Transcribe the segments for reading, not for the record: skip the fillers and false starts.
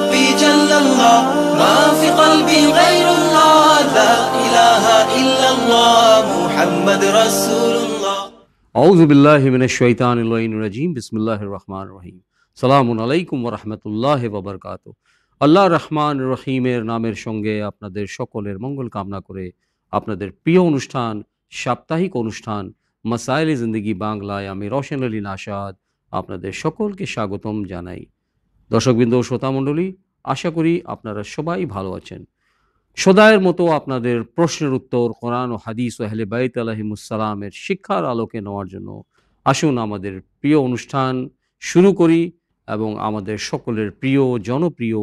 ربي جل الله ما في قلبي غير الله لا إله إلا الله محمد رسول الله আউযু বিল্লাহি মিনাশ শাইতানির রাজিম বিসমিল্লাহির রহমানির রহিম সালামুন আলাইকুম ওয়া রাহমাতুল্লাহি ওয়া বারাকাতুহু। আল্লাহ রহমান রহিমের নামের সঙ্গে আপনাদের সকলের মঙ্গল কামনা করে আপনাদের প্রিয় অনুষ্ঠান, সাপ্তাহিক অনুষ্ঠান মাসাইলে জিন্দেগি বাংলায় আমি রওশন আলী নাশাদ আপনাদের সকলকে স্বাগতম জানাই। দর্শকবৃন্দ, শ্রোতামণ্ডলী, আশা করি আপনারা সবাই ভালো আছেন। সদায়ের মতো আপনাদের প্রশ্নের উত্তর কোরআন ও হাদিস ও আহলে বাইত আলাইহিমুসসালামের শিক্ষার আলোকে নেওয়ার জন্য আসুন আমাদের প্রিয় অনুষ্ঠান শুরু করি এবং আমাদের সকলের প্রিয়, জনপ্রিয়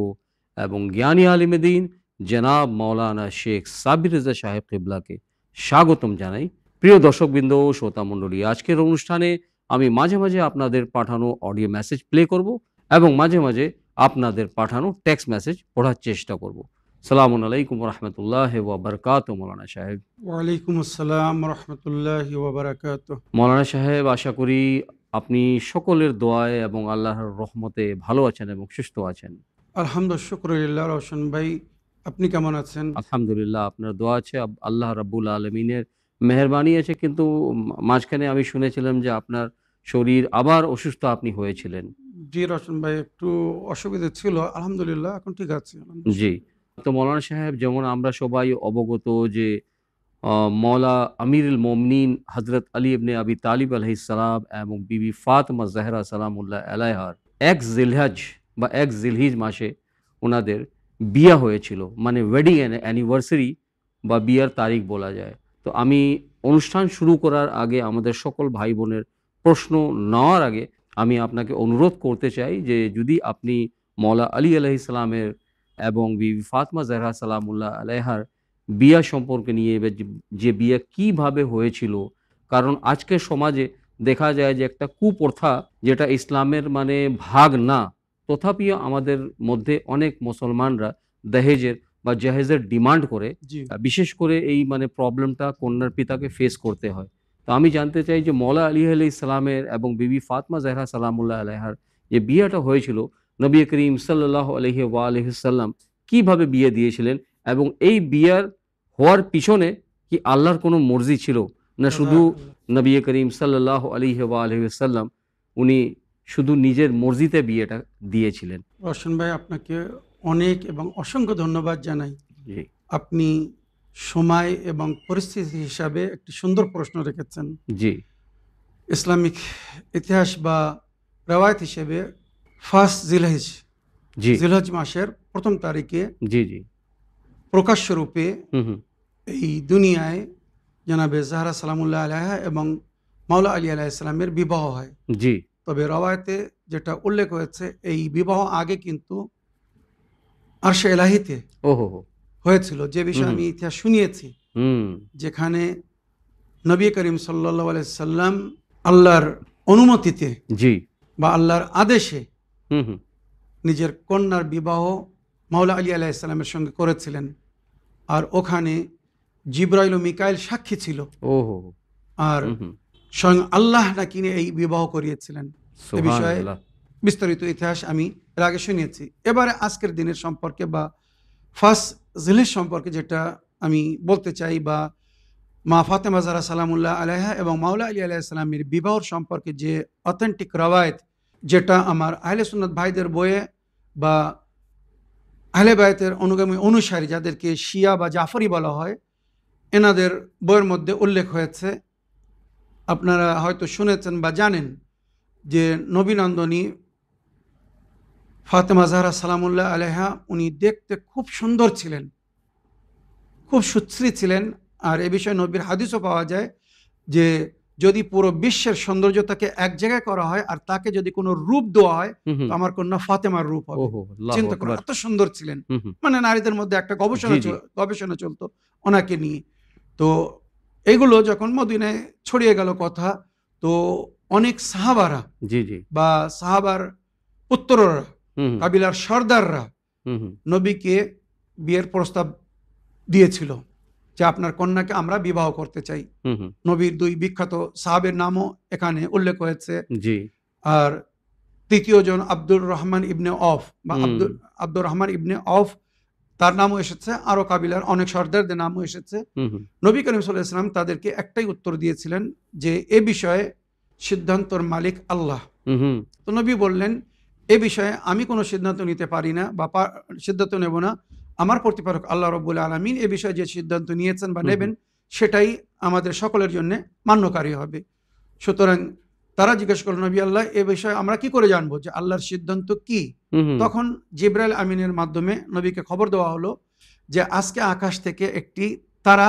এবং জ্ঞানী আলিমে দ্বীন জনাব মাওলানা শেখ সাব্বির রেজা সাহেব কিবলাকে স্বাগতম জানাই। প্রিয় দর্শকবৃন্দ, শ্রোতামণ্ডলী, আজকের অনুষ্ঠানে আমি মাঝে মাঝে আপনাদের পাঠানো অডিও মেসেজ প্লে করব এবং মাঝে মাঝে আপনাদের পাঠানো টেক্সট মেসেজ পড়ার চেষ্টা করব। সালামুন আলাইকুম রহমতুল্লাহি ওয়া বারাকাতুহু। মৌলানা সাহেব। ওয়ালাইকুম আসসালাম রহমতুল্লাহি ওয়া বারাকাতুহু। মৌলানা সাহেব, আশা করি আপনি সকলের দোয়ায় এবং আল্লাহর রহমতে ভালো আছেন এবং সুস্থ আছেন। আলহামদুলিল্লাহ, শুকরিল্লাহ। রওশন ভাই, আপনি কেমন আছেন? আলহামদুলিল্লাহ, আপনার দোয়া আছে, আল্লাহ রাব্বুল আলমিনের মেহেরবানি আছে। কিন্তু মাঝখানে আমি শুনেছিলাম যে আপনার শরীর আবার অসুস্থ আপনি হয়েছিলেন। জি রওশন ভাই, একটু অসুবিধা ছিল, আলহামদুলিল্লাহ এখন ঠিক আছে। জি, তো মৌলানা সাহেব, যেমন আমরা সবাই অবগত যে মৌলা আমিরুল মোমিনিন হজরত আলী ইবনে আবি তালিব আলাইহিসসালাম এবং বিবি ফাতেমা জাহরা সালামুল্লাহ আলাইহার এক জিলহজ বা এক জিলহিজ মাসে ওনাদের বিয়া হয়েছিল, মানে ওয়েডিং অ্যানিভার্সারি বা বিয়ার তারিখ বলা যায়। তো আমি অনুষ্ঠান শুরু করার আগে, আমাদের সকল ভাই বোনের প্রশ্ন নেওয়ার আগে আমি আপনাকে অনুরোধ করতে চাই যে যদি আপনি মৌলা আলী আলাইহিসসালামের এবং বিবি ফাতেমা জাহরা সালামুল্লাহ আলাইহার বিয়া সম্পর্কে নিয়ে, যে বিয়া কিভাবে হয়েছিল, কারণ আজকের সমাজে দেখা যায় যে একটা কুপ্রথা, যেটা ইসলামের মানে ভাগ না, তথাপিও আমাদের মধ্যে অনেক মুসলমানরা দহেজের বা জাহেজের ডিমান্ড করে। জি, বিশেষ করে এই মানে প্রবলেমটা কন্যার পিতাকে ফেস করতে হয়। তো আমি জানতে চাই যে মৌলা আলী আলাইহিস সালামের এবং বিবি ফাতেমা জাহরা সালামুল্লাহ আলাইহার যে বিয়েটা হয়েছিল, নবী করিম সাল্লাল্লাহু আলাইহি ওয়া আলিহি সাল্লাম কিভাবে বিয়ে দিয়েছিলেন এবং এই বিয়ার হওয়ার পিছনে কি আল্লাহর কোনো মর্জি ছিল, না শুধু নবী করিম সাল্লাল্লাহু আলাইহি ওয়া আলিহি সাল্লাম উনি শুধু নিজের মর্জিতে বিয়েটা দিয়েছিলেন? রওশন ভাই, আপনাকে অনেক এবং অসংখ্য ধন্যবাদ জানাই। জি আপনি সময় এবং পরিস্থিতি হিসাবে একটি সুন্দর প্রশ্ন রেখেছেন। জি ইসলামিক ইতিহাস বা রেওয়ায়ত হিসেবে ফার্স্ট জিলহজ, জি জিলহজ মাসের প্রথম তারিখে জি জি প্রকাশ্যরূপে হুম এই দুনিয়ায় জনাবে জাহরা সালামুল্লাহ আলাইহা এবং মাওলা আলী আলাইহিসসালামের বিবাহ হয়। জি তবে রওয়ায়েতে যেটা উল্লেখ হয়েছে, এই বিবাহ আগে কিন্তু আরশে এলাহিতে ওহো হয়েছিল, যে বিষয়ে হুম আমি ইতিহাস শুনিয়েছি, হুম যেখানে নবী করিম সাল্লাল্লাহু আলাইহি সাল্লাম আল্লাহর অনুমতিতে জি বা আল্লাহর আদেশে হুম নিজের কন্যার বিবাহ মাওলা আলী আলাইহিসসালামের সঙ্গে করেছিলেন। আর ওখানে জিবরাইল ও মিকাইল সাক্ষী ছিল, ওহো আর হুম স্বয়ং আল্লাহ নাকি এই বিবাহ করিয়েছিলেন। এ বিষয়ে সুবহানাল্লাহ। বিস্তারিত ইতিহাস আমি এর আগে শুনিয়েছি। এবারে আজকের দিনের সম্পর্কে বা ফার্স্ট জিলহজ সম্পর্কে যেটা আমি বলতে চাই, বা মা ফাতেমা জাহরা সালামুল্লাহ আলাইহা এবং মাওলা আলী আলাইহিসসালামের বিবাহর সম্পর্কে যে অথেন্টিক রওয়ায়েত, যেটা আমার আহলে সুন্নাত ভাইদের বইয়ে বা আহলে বায়তের অনুগামী অনুসারী, যাদেরকে শিয়া বা জাফরি বলা হয়, এনাদের বইয়ের মধ্যে উল্লেখ হয়েছে। আপনারা হয়তো শুনেছেন বা জানেন যে নবীনন্দনী ফাতেমা জাহরা সালামুল্লাহ আলাইহা উনি দেখতে খুব সুন্দর ছিলেন, খুব সুশ্রী ছিলেন। আর এ বিষয়ে নবীর হাদিসও পাওয়া যায় যে যদি পুরো বিশ্বের সৌন্দর্যতাকে এক জায়গায় করা হয় আর তাকে যদি কোনো রূপ দেওয়া হয়, তো আমার কন্যা ফাতেমার রূপ হবে। ওহো, আল্লাহু চিন্তা করুন, আকবার। এত সুন্দর ছিলেন। হুম মানে নারীদের মধ্যে একটা জি জি গবেষণা চলতো ওনাকে নিয়ে। তো এইগুলো যখন মদিনায় ছড়িয়ে গেল কথা, তো অনেক সাহাবারা জি জি বা সাহাবার উত্তররা, হুম কাবিলার সর্দাররা হুম নবীকে বিয়ের প্রস্তাব দিয়েছিল যে আপনার কন্যাকে আমরা বিবাহ করতে চাই। নবীর দুই বিখ্যাত সাহাবের নামও এখানে উল্লেখ হয়েছে। জি আর তৃতীয় জন আব্দুর রহমান ইবনে অফ বা আব্দুর রহমান ইবনে অফ, তার নামও এসেছে, আরো কাবিলার অনেক সর্দারদের নামও এসেছে। নবী করিম সাল্লাল্লাহু আলাইহি ওয়াসাল্লাম তাদেরকে একটাই উত্তর দিয়েছিলেন যে এ বিষয়ে সিদ্ধান্তর মালিক আল্লাহ। তো নবী বললেন, এ বিষয়ে আমি কোনো সিদ্ধান্ত নিতে পারি না বা সিদ্ধান্ত নেব না, আমার প্রতিপালক আল্লাহ রাব্বুল আলামিন এ বিষয়ে যে সিদ্ধান্ত নিয়েছেন বা নেবেন সেটাই আমাদের সকলের জন্য মান্যকারী হবে। সুতরাং তারা জিজ্ঞেস করল, নবী আল্লাহ, এ বিষয়ে আমরা কি করে জানবো যে আল্লাহর সিদ্ধান্ত কি? তখন জিবরাইল আমিনের মাধ্যমে নবীকে খবর দেওয়া হলো যে আজকে আকাশ থেকে একটি তারা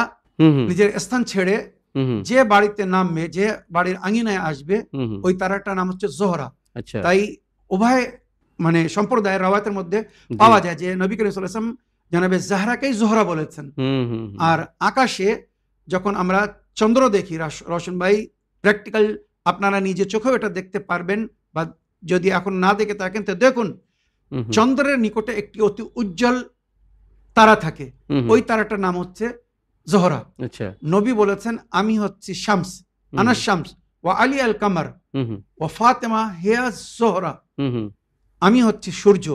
নিজের স্থান ছেড়ে যে বাড়িতে নামবে, যে বাড়ির আঙিনায় আসবে, ওই তারাটার নাম হচ্ছে জোহরা। তাই উভয় মানে সম্প্রদায়ের রওয়ায়াতের মধ্যে পাওয়া যায় যে নবী করিম সাল্লাল্লাহু আলাইহি ওয়াসাল্লাম জানাবে জাহরাকেই জোহরা বলেছেন। আর আকাশে যখন আমরা চন্দ্র দেখি, রওশন ভাই প্র্যাকটিক্যাল আপনারা নিজে চোখেও এটা দেখতে পারবেন, বা যদি এখন না দেখে থাকেন তো দেখুন, চন্দ্রের নিকটে একটি অতি উজ্জ্বল তারা থাকে, ওই তারাটার নাম হচ্ছে জোহরা। নবী বলেছেন, আমি হচ্ছি শামস, আনা শামস ওয়া আলী আল কামার ওয়া ফাতেমা হিয়া জোহরা, আমি হচ্ছি সূর্য,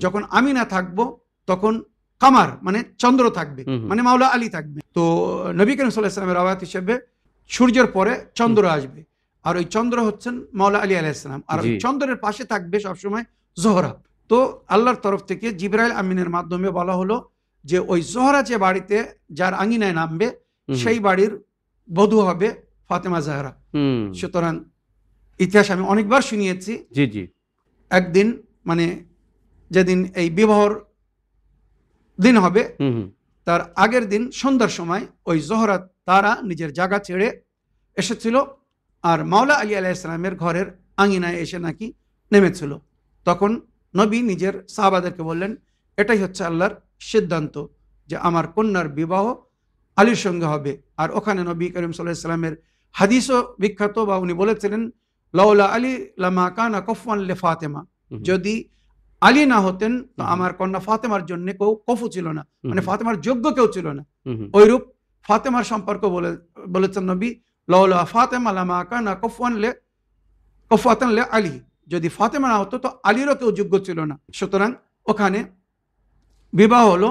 যখন আমি না থাকবো তখন কামার মানে চন্দ্র থাকবে, মানে মাওলা আলী থাকবে। তো নবী করিম সাল্লাল্লাহু আলাইহি ওয়াসাল্লামের রওয়ায়াত হিসেবে সূর্যের পরে চন্দ্র আসবে, আর ওই চন্দ্র হচ্ছেন মাওলা আলী আলাইহিস সালাম, আর ওই চন্দ্রের পাশে থাকবে সবসময় জোহরা। তো আল্লাহর তরফ থেকে জিবরাইল আমিনের মাধ্যমে বলা হলো যে ওই জোহরা যে বাড়িতে যার আঙিনায় নামবে সেই বাড়ির বধূ হবে ফাতেমা জাহরা। সুতরাং ইতিহাস আমি অনেকবার শুনিয়েছি, একদিন মানে যেদিন এই বিবাহর দিন হবে তার আগের দিন সন্ধ্যার সময় ওই জোহরা তারা নিজের জায়গা ছেড়ে এসেছিল, আর মাওলা আলী আলাইহিস সালামের ঘরের আঙিনায় এসে নাকি নেমেছিল। তখন নবী নিজের সাহাবাদেরকে বললেন, এটাই হচ্ছে আল্লাহর সিদ্ধান্ত যে আমার কন্যার বিবাহ আলীর সঙ্গে হবে। আর ওখানে নবী করিম সাল্লাল্লাহু আলাইহি সাল্লামের হাদিসও বিখ্যাত, বা উনি বলেছিলেন, লাউলা আলী লামা কানা কফওয়ান লি ফাতেমা, যদি আলী না হতেন তো আমার কন্যা ফাতেমার জন্য কেউ কফু ছিল না, মানে ফাতেমার যোগ্য কেউ ছিল না। ওইরূপ ফাতেমার সম্পর্ক বলেছেন নবী, লাউলা ফাতেমা লামা কানা কফওয়াতান লি আলী, যদি ফাতেমা না হতো তো আলীরও কেউ যোগ্য ছিল না। সুতরাং ওখানে বিবাহ হলো,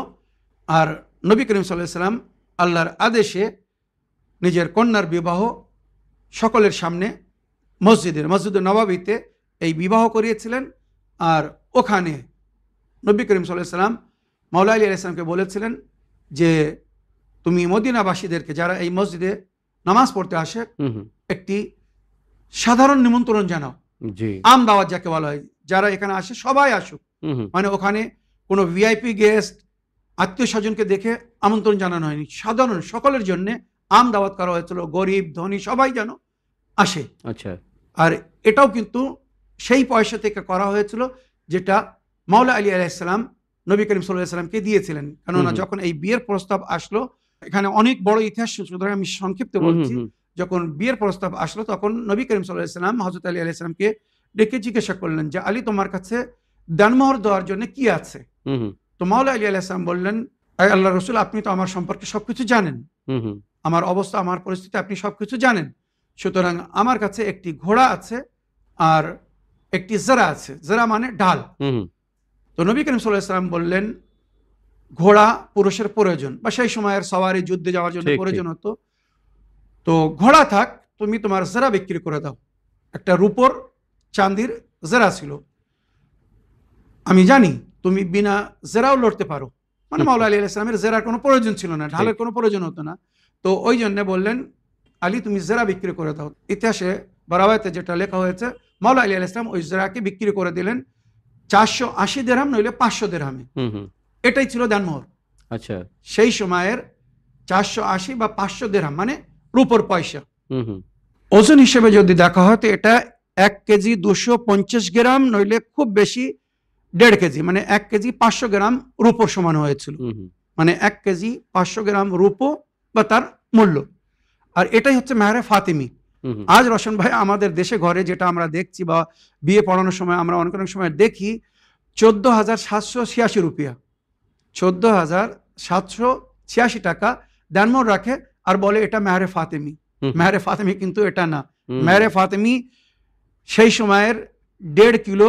আর নবী করিম সাল্লাল্লাহু আলাইহি সাল্লাম আল্লাহর আদেশে নিজের কন্যার বিবাহ সকলের সামনে মসজিদে নববীতে এই বিবাহ করিয়েছিলেন। আর ওখানে নবী করিম সাল্লাল্লাহু আলাইহি সাল্লাম মাওলা আলী আলাইহিস সালামকে বলেছিলেন যে তুমি মদিনাবাসীদেরকে যারা এই মসজিদে নামাজ পড়তে আসে একটি সাধারণ নিমন্ত্রণ জানাও, আম দাওয়াত যাকে বলা হয়, যারা এখানে আসে সবাই আসুক, মানে ওখানে কোনো ভিআইপি গেস্ট আত্মীয় স্বজনকে দেখে আমন্ত্রণ জানানো হয়নি, সাধারণ সকলের জন্য আম দাওয়াত করা হয়েছিল, গরিব ধনী সবাই যেন আসে। আর এটাও কিন্তু সেই পয়সা থেকে করা হয়েছিল যেটা মাওলা আলী আলাইহিস সালাম নবী করিম সাল্লাল্লাহু আলাইহি সাল্লামকে দিয়েছিলেন। কেননা যখন এই বিয়ের প্রস্তাব আসলো, এখানে অনেক বড় ইতিহাস, সুতরাং আমি সংক্ষিপ্ত বলছি। যখন বিয়ের প্রস্তাব আসলো তখন নবী করিম সাল্লাল্লাহু আলাইহি সাল্লাম হযরত আলী আলাইহিস সালামকে ডেকে জিজ্ঞাসা করলেন যে আলী, তোমার কাছে দানমোহর দেওয়ার জন্য কি আছে? তো মাওলা আলী আলাইহিস সালাম বললেন, আল্লাহ রাসূল, আপনি তো আমার সম্পর্কে সবকিছু জানেন, আমার অবস্থা আমার পরিস্থিতি আপনি সবকিছু জানেন, সুতরাং আমার কাছে একটি ঘোড়া আছে আর একটি জরা আছে, জরা মানে ঢাল। তো নবী করিম সাল্লাল্লাহু আলাইহি সাল্লাম বললেন, ঘোড়া পুরুষের প্রয়োজন, বা সেই সময়ের সওয়ারি যুদ্ধে যাওয়ার জন্য প্রয়োজন হতো, তো ঘোড়া থাক, তুমি তোমার জরা বিক্রি করে দাও। একটা রূপোর চাঁদির জরা ছিল, আমি জানি তুমি বিনা জেরাও লড়তে পারো, মানে মাওলা আলী আলাইহিস সালামের জেরার কোনো প্রয়োজন ছিল না, ঢালের কোনো প্রয়োজন হতো না। তো ওই জন্য বললেন, আলী তুমি জেরা বিক্রি করে দাও। ইতিহাসে বরাওয়াতে যেটা লেখা হয়েছে, মাওলা আলী আলাইহিস সালাম ওই জেরাকে বিক্রি করে দিলেন 480 দিরহাম নইলে 500 দিরহামে। এটাই ছিল দানমোহর। আচ্ছা, সেই সময়ের 480 বা 500 দিরহাম মানে রূপোর পয়সা। ওজন হিসেবে যদি দেখা হয় তো এটা 1 কেজি 250 গ্রাম নইলে খুব বেশি 1.5 কেজি, মানে 1 কেজি 500 গ্রাম রূপোর সমান হয়েছিল, মানে 1 কেজি 500 গ্রাম রূপো বা তার মূল্য। আর এটাই হচ্ছে মেহরে ফাতিমি। আজ রোশন ভাই আমাদের দেশে ঘরে যেটা আমরা দেখছি বা বিয়ে পড়ানোর সময় আমরা অনেক অনেক সময় দেখি 14,786 রুপিয়া, 14,786 টাকা দানমোহর রাখে আর বলে এটা মেহরে ফাতিমি। মেহরে ফাতিমি কিন্তু এটা না। মেহরে ফাতিমি সেই সময়ের 1.5 কিলো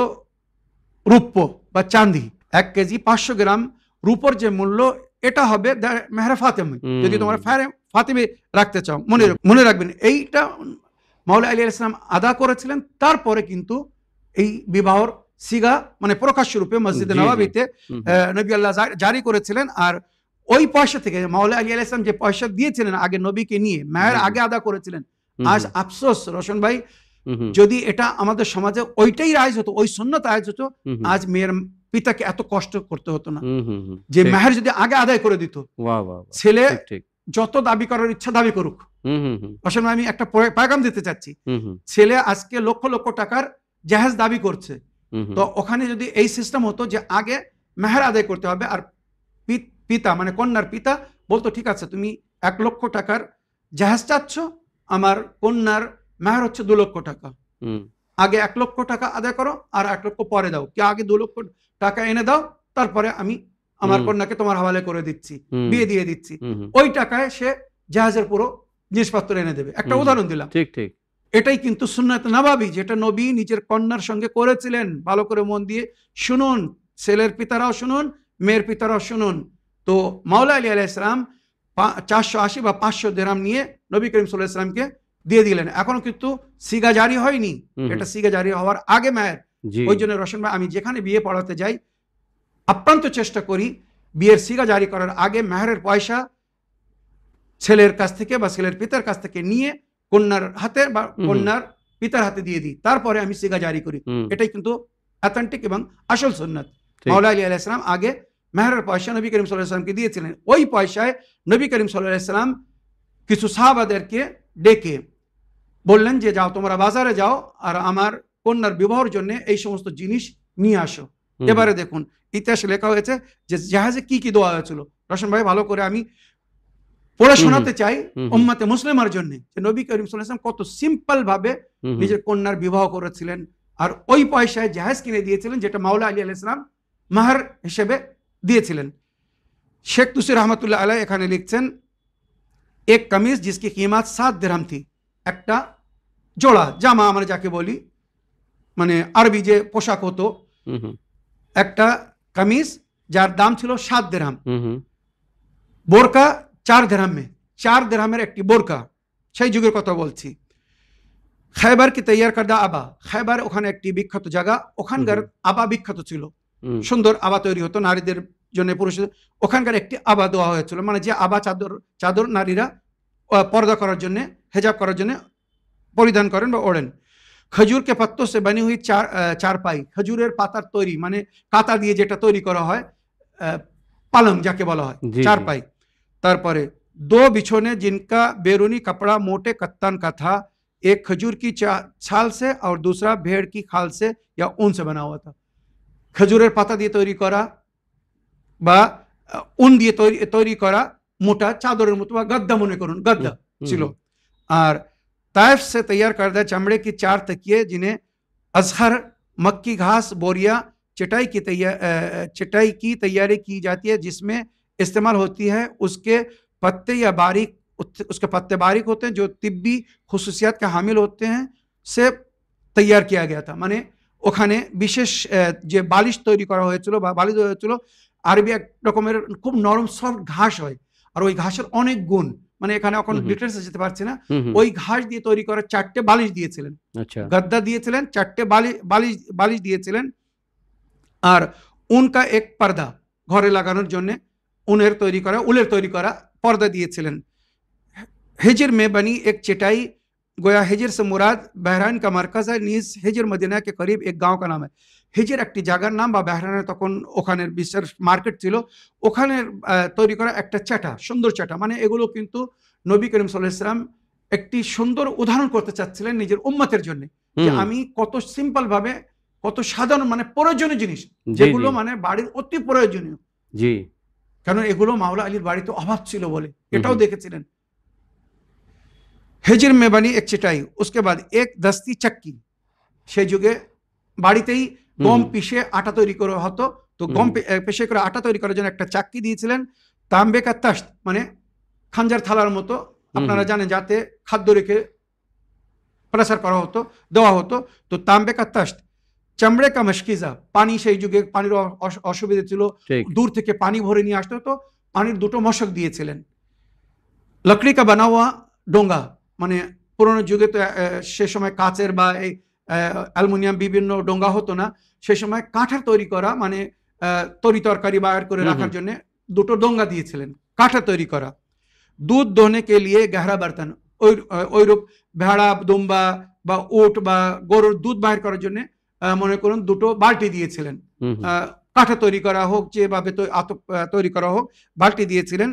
রূপ্য বা চাঁদি, 1 কেজি 500 গ্রাম রূপর যে মূল্য, এটা হবে মেহরে ফাতেমা। যদি তোমরা ফাতেমে রাখতে চাও, মনে রাখবেন এইটা মাওলা আলী আলাইহিস সালাম আদা করেছিলেন। তারপরে কিন্তু এই বিবাহর সিগা মানে প্রকাশ্য রূপে মসজিদে নববীতে নবী আল্লাহ জারি করেছিলেন। আর ওই পয়সা থেকে মাওলা আলী আলাইহিস সালাম যে পয়সা দিয়েছিলেন আগে নবীকে নিয়ে, মেহের আগে আদা করেছিলেন। আজ আফসোস রোশন ভাই, যদি এটা আমাদের সমাজে ওইটাই রাইজ হতো, ওই সুন্নাত রাইজ হতো, আজ মেয়ের পিতাকে এত কষ্ট করতে হতো না। যে মেহের যদি আগে আদায় করে দিত, ছেলে যত দাবি করার ইচ্ছা দাবি করুক। রোশন ভাই, আমি একটা পেগাম দিতে চাচ্ছি, ছেলে আজকে লক্ষ লক্ষ টাকার জাহেজ দাবি করছে, তো ওখানে যদি এই সিস্টেম হতো যে আগে মেহের আদায় করতে হবে, আর পিতা মানে কন্যার পিতা বলতো ঠিক আছে তুমি 1 লক্ষ টাকার জাহেজ চাচ্ছ, আমার কন্যার মেহের হচ্ছে 2 লক্ষ টাকা, আগে 1 লক্ষ টাকা আদায় করো আর 1 লক্ষ পরে দাও, কি আগে 2 লক্ষ টাকা এনে দাও, তারপরে আমি আমার কন্যাকে তোমার হাওয়ালে করে দিচ্ছি, বিয়ে দিয়ে দিচ্ছি। ওই টাকায় সে জাহাজের পুরো জিনিসপত্র এনে দেবে। একটা উদাহরণ দিলাম। ঠিক ঠিক, এটাই কিন্তু সুন্নাত নববী, যেটা নবী নিজের কন্যার সঙ্গে করেছিলেন। ভালো করে মন দিয়ে শুনুন, ছেলের পিতারাও শুনুন, মেয়ের পিতারাও শুনুন। তো মাওলা আলী আলাইহিস সালাম 480 বা 500 দিরহাম নিয়ে নবী করিম সাল্লাল্লাহু আলাইহি ওয়াসাল্লামকে দিয়ে দিলেন। এখনো কিন্তু সিগা জারি হয়নি, এটা সিগা জারি হওয়ার আগে মেহের। ওই জন্য রোশন ভাই, আমি যেখানে বিয়ে পড়াতে যাই আপ্রান্ত চেষ্টা করি বিয়ের সিগা জারি করার আগে মেহেরের পয়সা ছেলের কাছ থেকে বা ছেলের পিতার কাছ থেকে নিয়ে কন্যার হাতে বা কন্যার পিতার হাতে দিয়ে দিই, তারপরে আমি সিগা জারি করি। এটাই কিন্তু অথেন্টিক এবং আসল সুন্নাত। মাওলা আলী আলাইহিস সালাম আগে মেহেরের পয়সা নবী করিম সাল্লাল্লাহু আলাইহি ওয়াসাল্লামকে দিয়েছিলেন। ওই পয়সায় নবী করিম সাল্লাল্লাহু আলাইহি ওয়াসাল্লাম কিছু সাহাবাদেরকে ডেকে বললেন যে যাও তোমরা বাজারে যাও আর আমার কন্যার বিবাহের জন্য এই সমস্ত জিনিস নিয়ে আসো। এবারে দেখুন ইতিহাসে লেখা হয়েছে যে জাহাজে কি কি দোয়া হয়েছিল। রোশন ভাই, ভালো করে আমি পড়ে শোনাতে চাই উম্মতে মুসলিমার জন্য, যে নবী করিম সাল্লাল্লাহু আলাইহি ওয়াসাল্লাম কত সিম্পল ভাবে নিজের কন্যার বিবাহ করেছিলেন, আর ওই পয়সায় জাহাজ কিনে দিয়েছিলেন, যেটা মাওলা আলী আলাইহিস সালাম মাহর হিসেবে দিয়েছিলেন। শেখ তুসি রহমতুল্লাহ আলাইহি এখানে লিখছেন, এক কামিজ जिसकी कीमत 7 दिरहम थी, একটা জোড়া জামা আমরা যাকে বলি, মানে আরবি যে পোশাক হতো, একটা কামিজ যার দাম ছিল 7 দিরহাম। বোরকা 4 দিরহামে, 4 দিরহামের একটি বোরকা, সেই যুগের কথা বলছি। খায়বার কি তৈয়ার করদা আবা, খায়বার ওখানে একটি বিখ্যাত জায়গা, ওখানকার আবা বিখ্যাত ছিল, সুন্দর আবা তৈরি হতো নারীদের জন্য, পুরুষদের। ওখানকার একটি আবা দেওয়া হয়েছিল, মানে যে আবা চাদর নারীরা পর্দা করার জন্য, হেজাব করার জন্য পরিধান করেন বা ওড়েন। खजूर के पत्तों से बनी हुई चारपाई, खजूरेर पातार तैरी माने काता दिए जेटा तैरी करा है पालंग जाके बोला है चारपाई। तारपरे 2 बिछोने जिनका बैरूनी कपड़ा मोटे कत्तान का था, एक खजूर की छाल से और दूसरा भेड़ की खाल से या ऊन से बना हुआ था। खजूरेर पाता दिए तैरी करा বা ऊन दिए तैरी करा मोटा चादरेर मतो बा गद्दा मने करुन, गद्दा छिलो। और ताइफ से तैयार करदा चमड़े की 4 तकिए जिन्हें अजहर मक्की घास बोरिया चटाई की तैयारी की जाती है, जिसमें इस्तेमाल होती है। उसके पत्ते बारीक होते हैं जो तिब्बी खुसूसियात के हामिल होते हैं, से तैयार किया गया था। माने ওখানে বিশেষ যে বালিশ তৈরি করা হয়েছিল বা বালিশ হয়েছিল, আরবি এক রকমের খুব নরম সফট ঘাস হয়, আর ওই ঘাসের অনেক গুণ, মানে এখানে এখন ডিটেলসে যেতে পারছি না। ওই ঘাস দিয়ে তৈরি করা 4টে বালিশ দিয়েছিলেন, গদ্দা দিয়েছিলেন, 4টে বালিশ দিয়েছিলেন, আর উনকা এক পর্দা ঘরে লাগানোর জন্য উলের তৈরি করা পর্দা দিয়েছিলেন। हिजर में बनी एक चटाई, गोया हिजर से मुराद बहरान का मरकज है, नीज हिजर मदीना के करीब एक गांव का नाम है। হিজর একটি জায়গার নাম, বা বেহরানের তখন ওখানের বিশ্বের মার্কেট ছিল, ওখানে তৈরি করা একটা চাটা, সুন্দর চাটা। মানে এগুলো কিন্তু নবী করিম সাল্লাল্লাহু আলাইহি ওয়াসাল্লাম একটি সুন্দর উদাহরণ করতে চাচ্ছিলেন নিজের উম্মতের জন্য, যে আমি কত সিম্পল ভাবে, কত সাধারণ, মানে প্রয়োজনীয় জিনিস যেগুলো মানে বাড়ির অতি প্রয়োজনীয়, জি, কারণ এগুলো মাওলা আলীর বাড়িতে অভাব ছিল বলে এটাও দেখেছিলেন। হিজর মে বানি এক চটাই, उसके बाद एक दस्ती चक्की, সেই যুগে বাড়িতেই গম পিষে আটা তৈরি করা হতো, তো গম পিষে করে আটা তৈরি করার জন্য একটা চাক্কি দিয়েছিলেন। তাম্বে কা তাশত, মানে খাঞ্জার থালার মতো, আপনারা জানেন যাতে খাদ্য রেখে প্রেসার করা হতো, দেওয়া হতো, তো তাম্বে কা তাশত। চামড়ে কা মশকিজা, পানি সেই যুগে পানির অসুবিধা ছিল, ঠিক। দূর থেকে পানি ভরে নিয়ে আসতে হতো, পানির দুটো মশক দিয়েছিলেন। লকড়ি কা বানা হুয়া ডোঙ্গা, মানে পুরোনো যুগে তো সে সময় কাচের বা এই অ্যালুমিনিয়াম বিভিন্ন ডোঙ্গা হতো না, সে সময় কাঠের তৈরি করা, মানে তরি তরকারি বাইর করে রাখার জন্য দুটো ডোঙ্গা দিয়েছিলেন, কাঠের তৈরি করা। দুধ দোহনে কে লিয়ে গহরা বর্তন, ওইরূপ ভেড়া দুম্বা বা উট বা গরুর দুধ বাহির করার জন্য মনে করুন দুটো বালতি দিয়েছিলেন, কাঠে তৈরি করা হোক যেভাবে তৈরি করা হোক, বালতি দিয়েছিলেন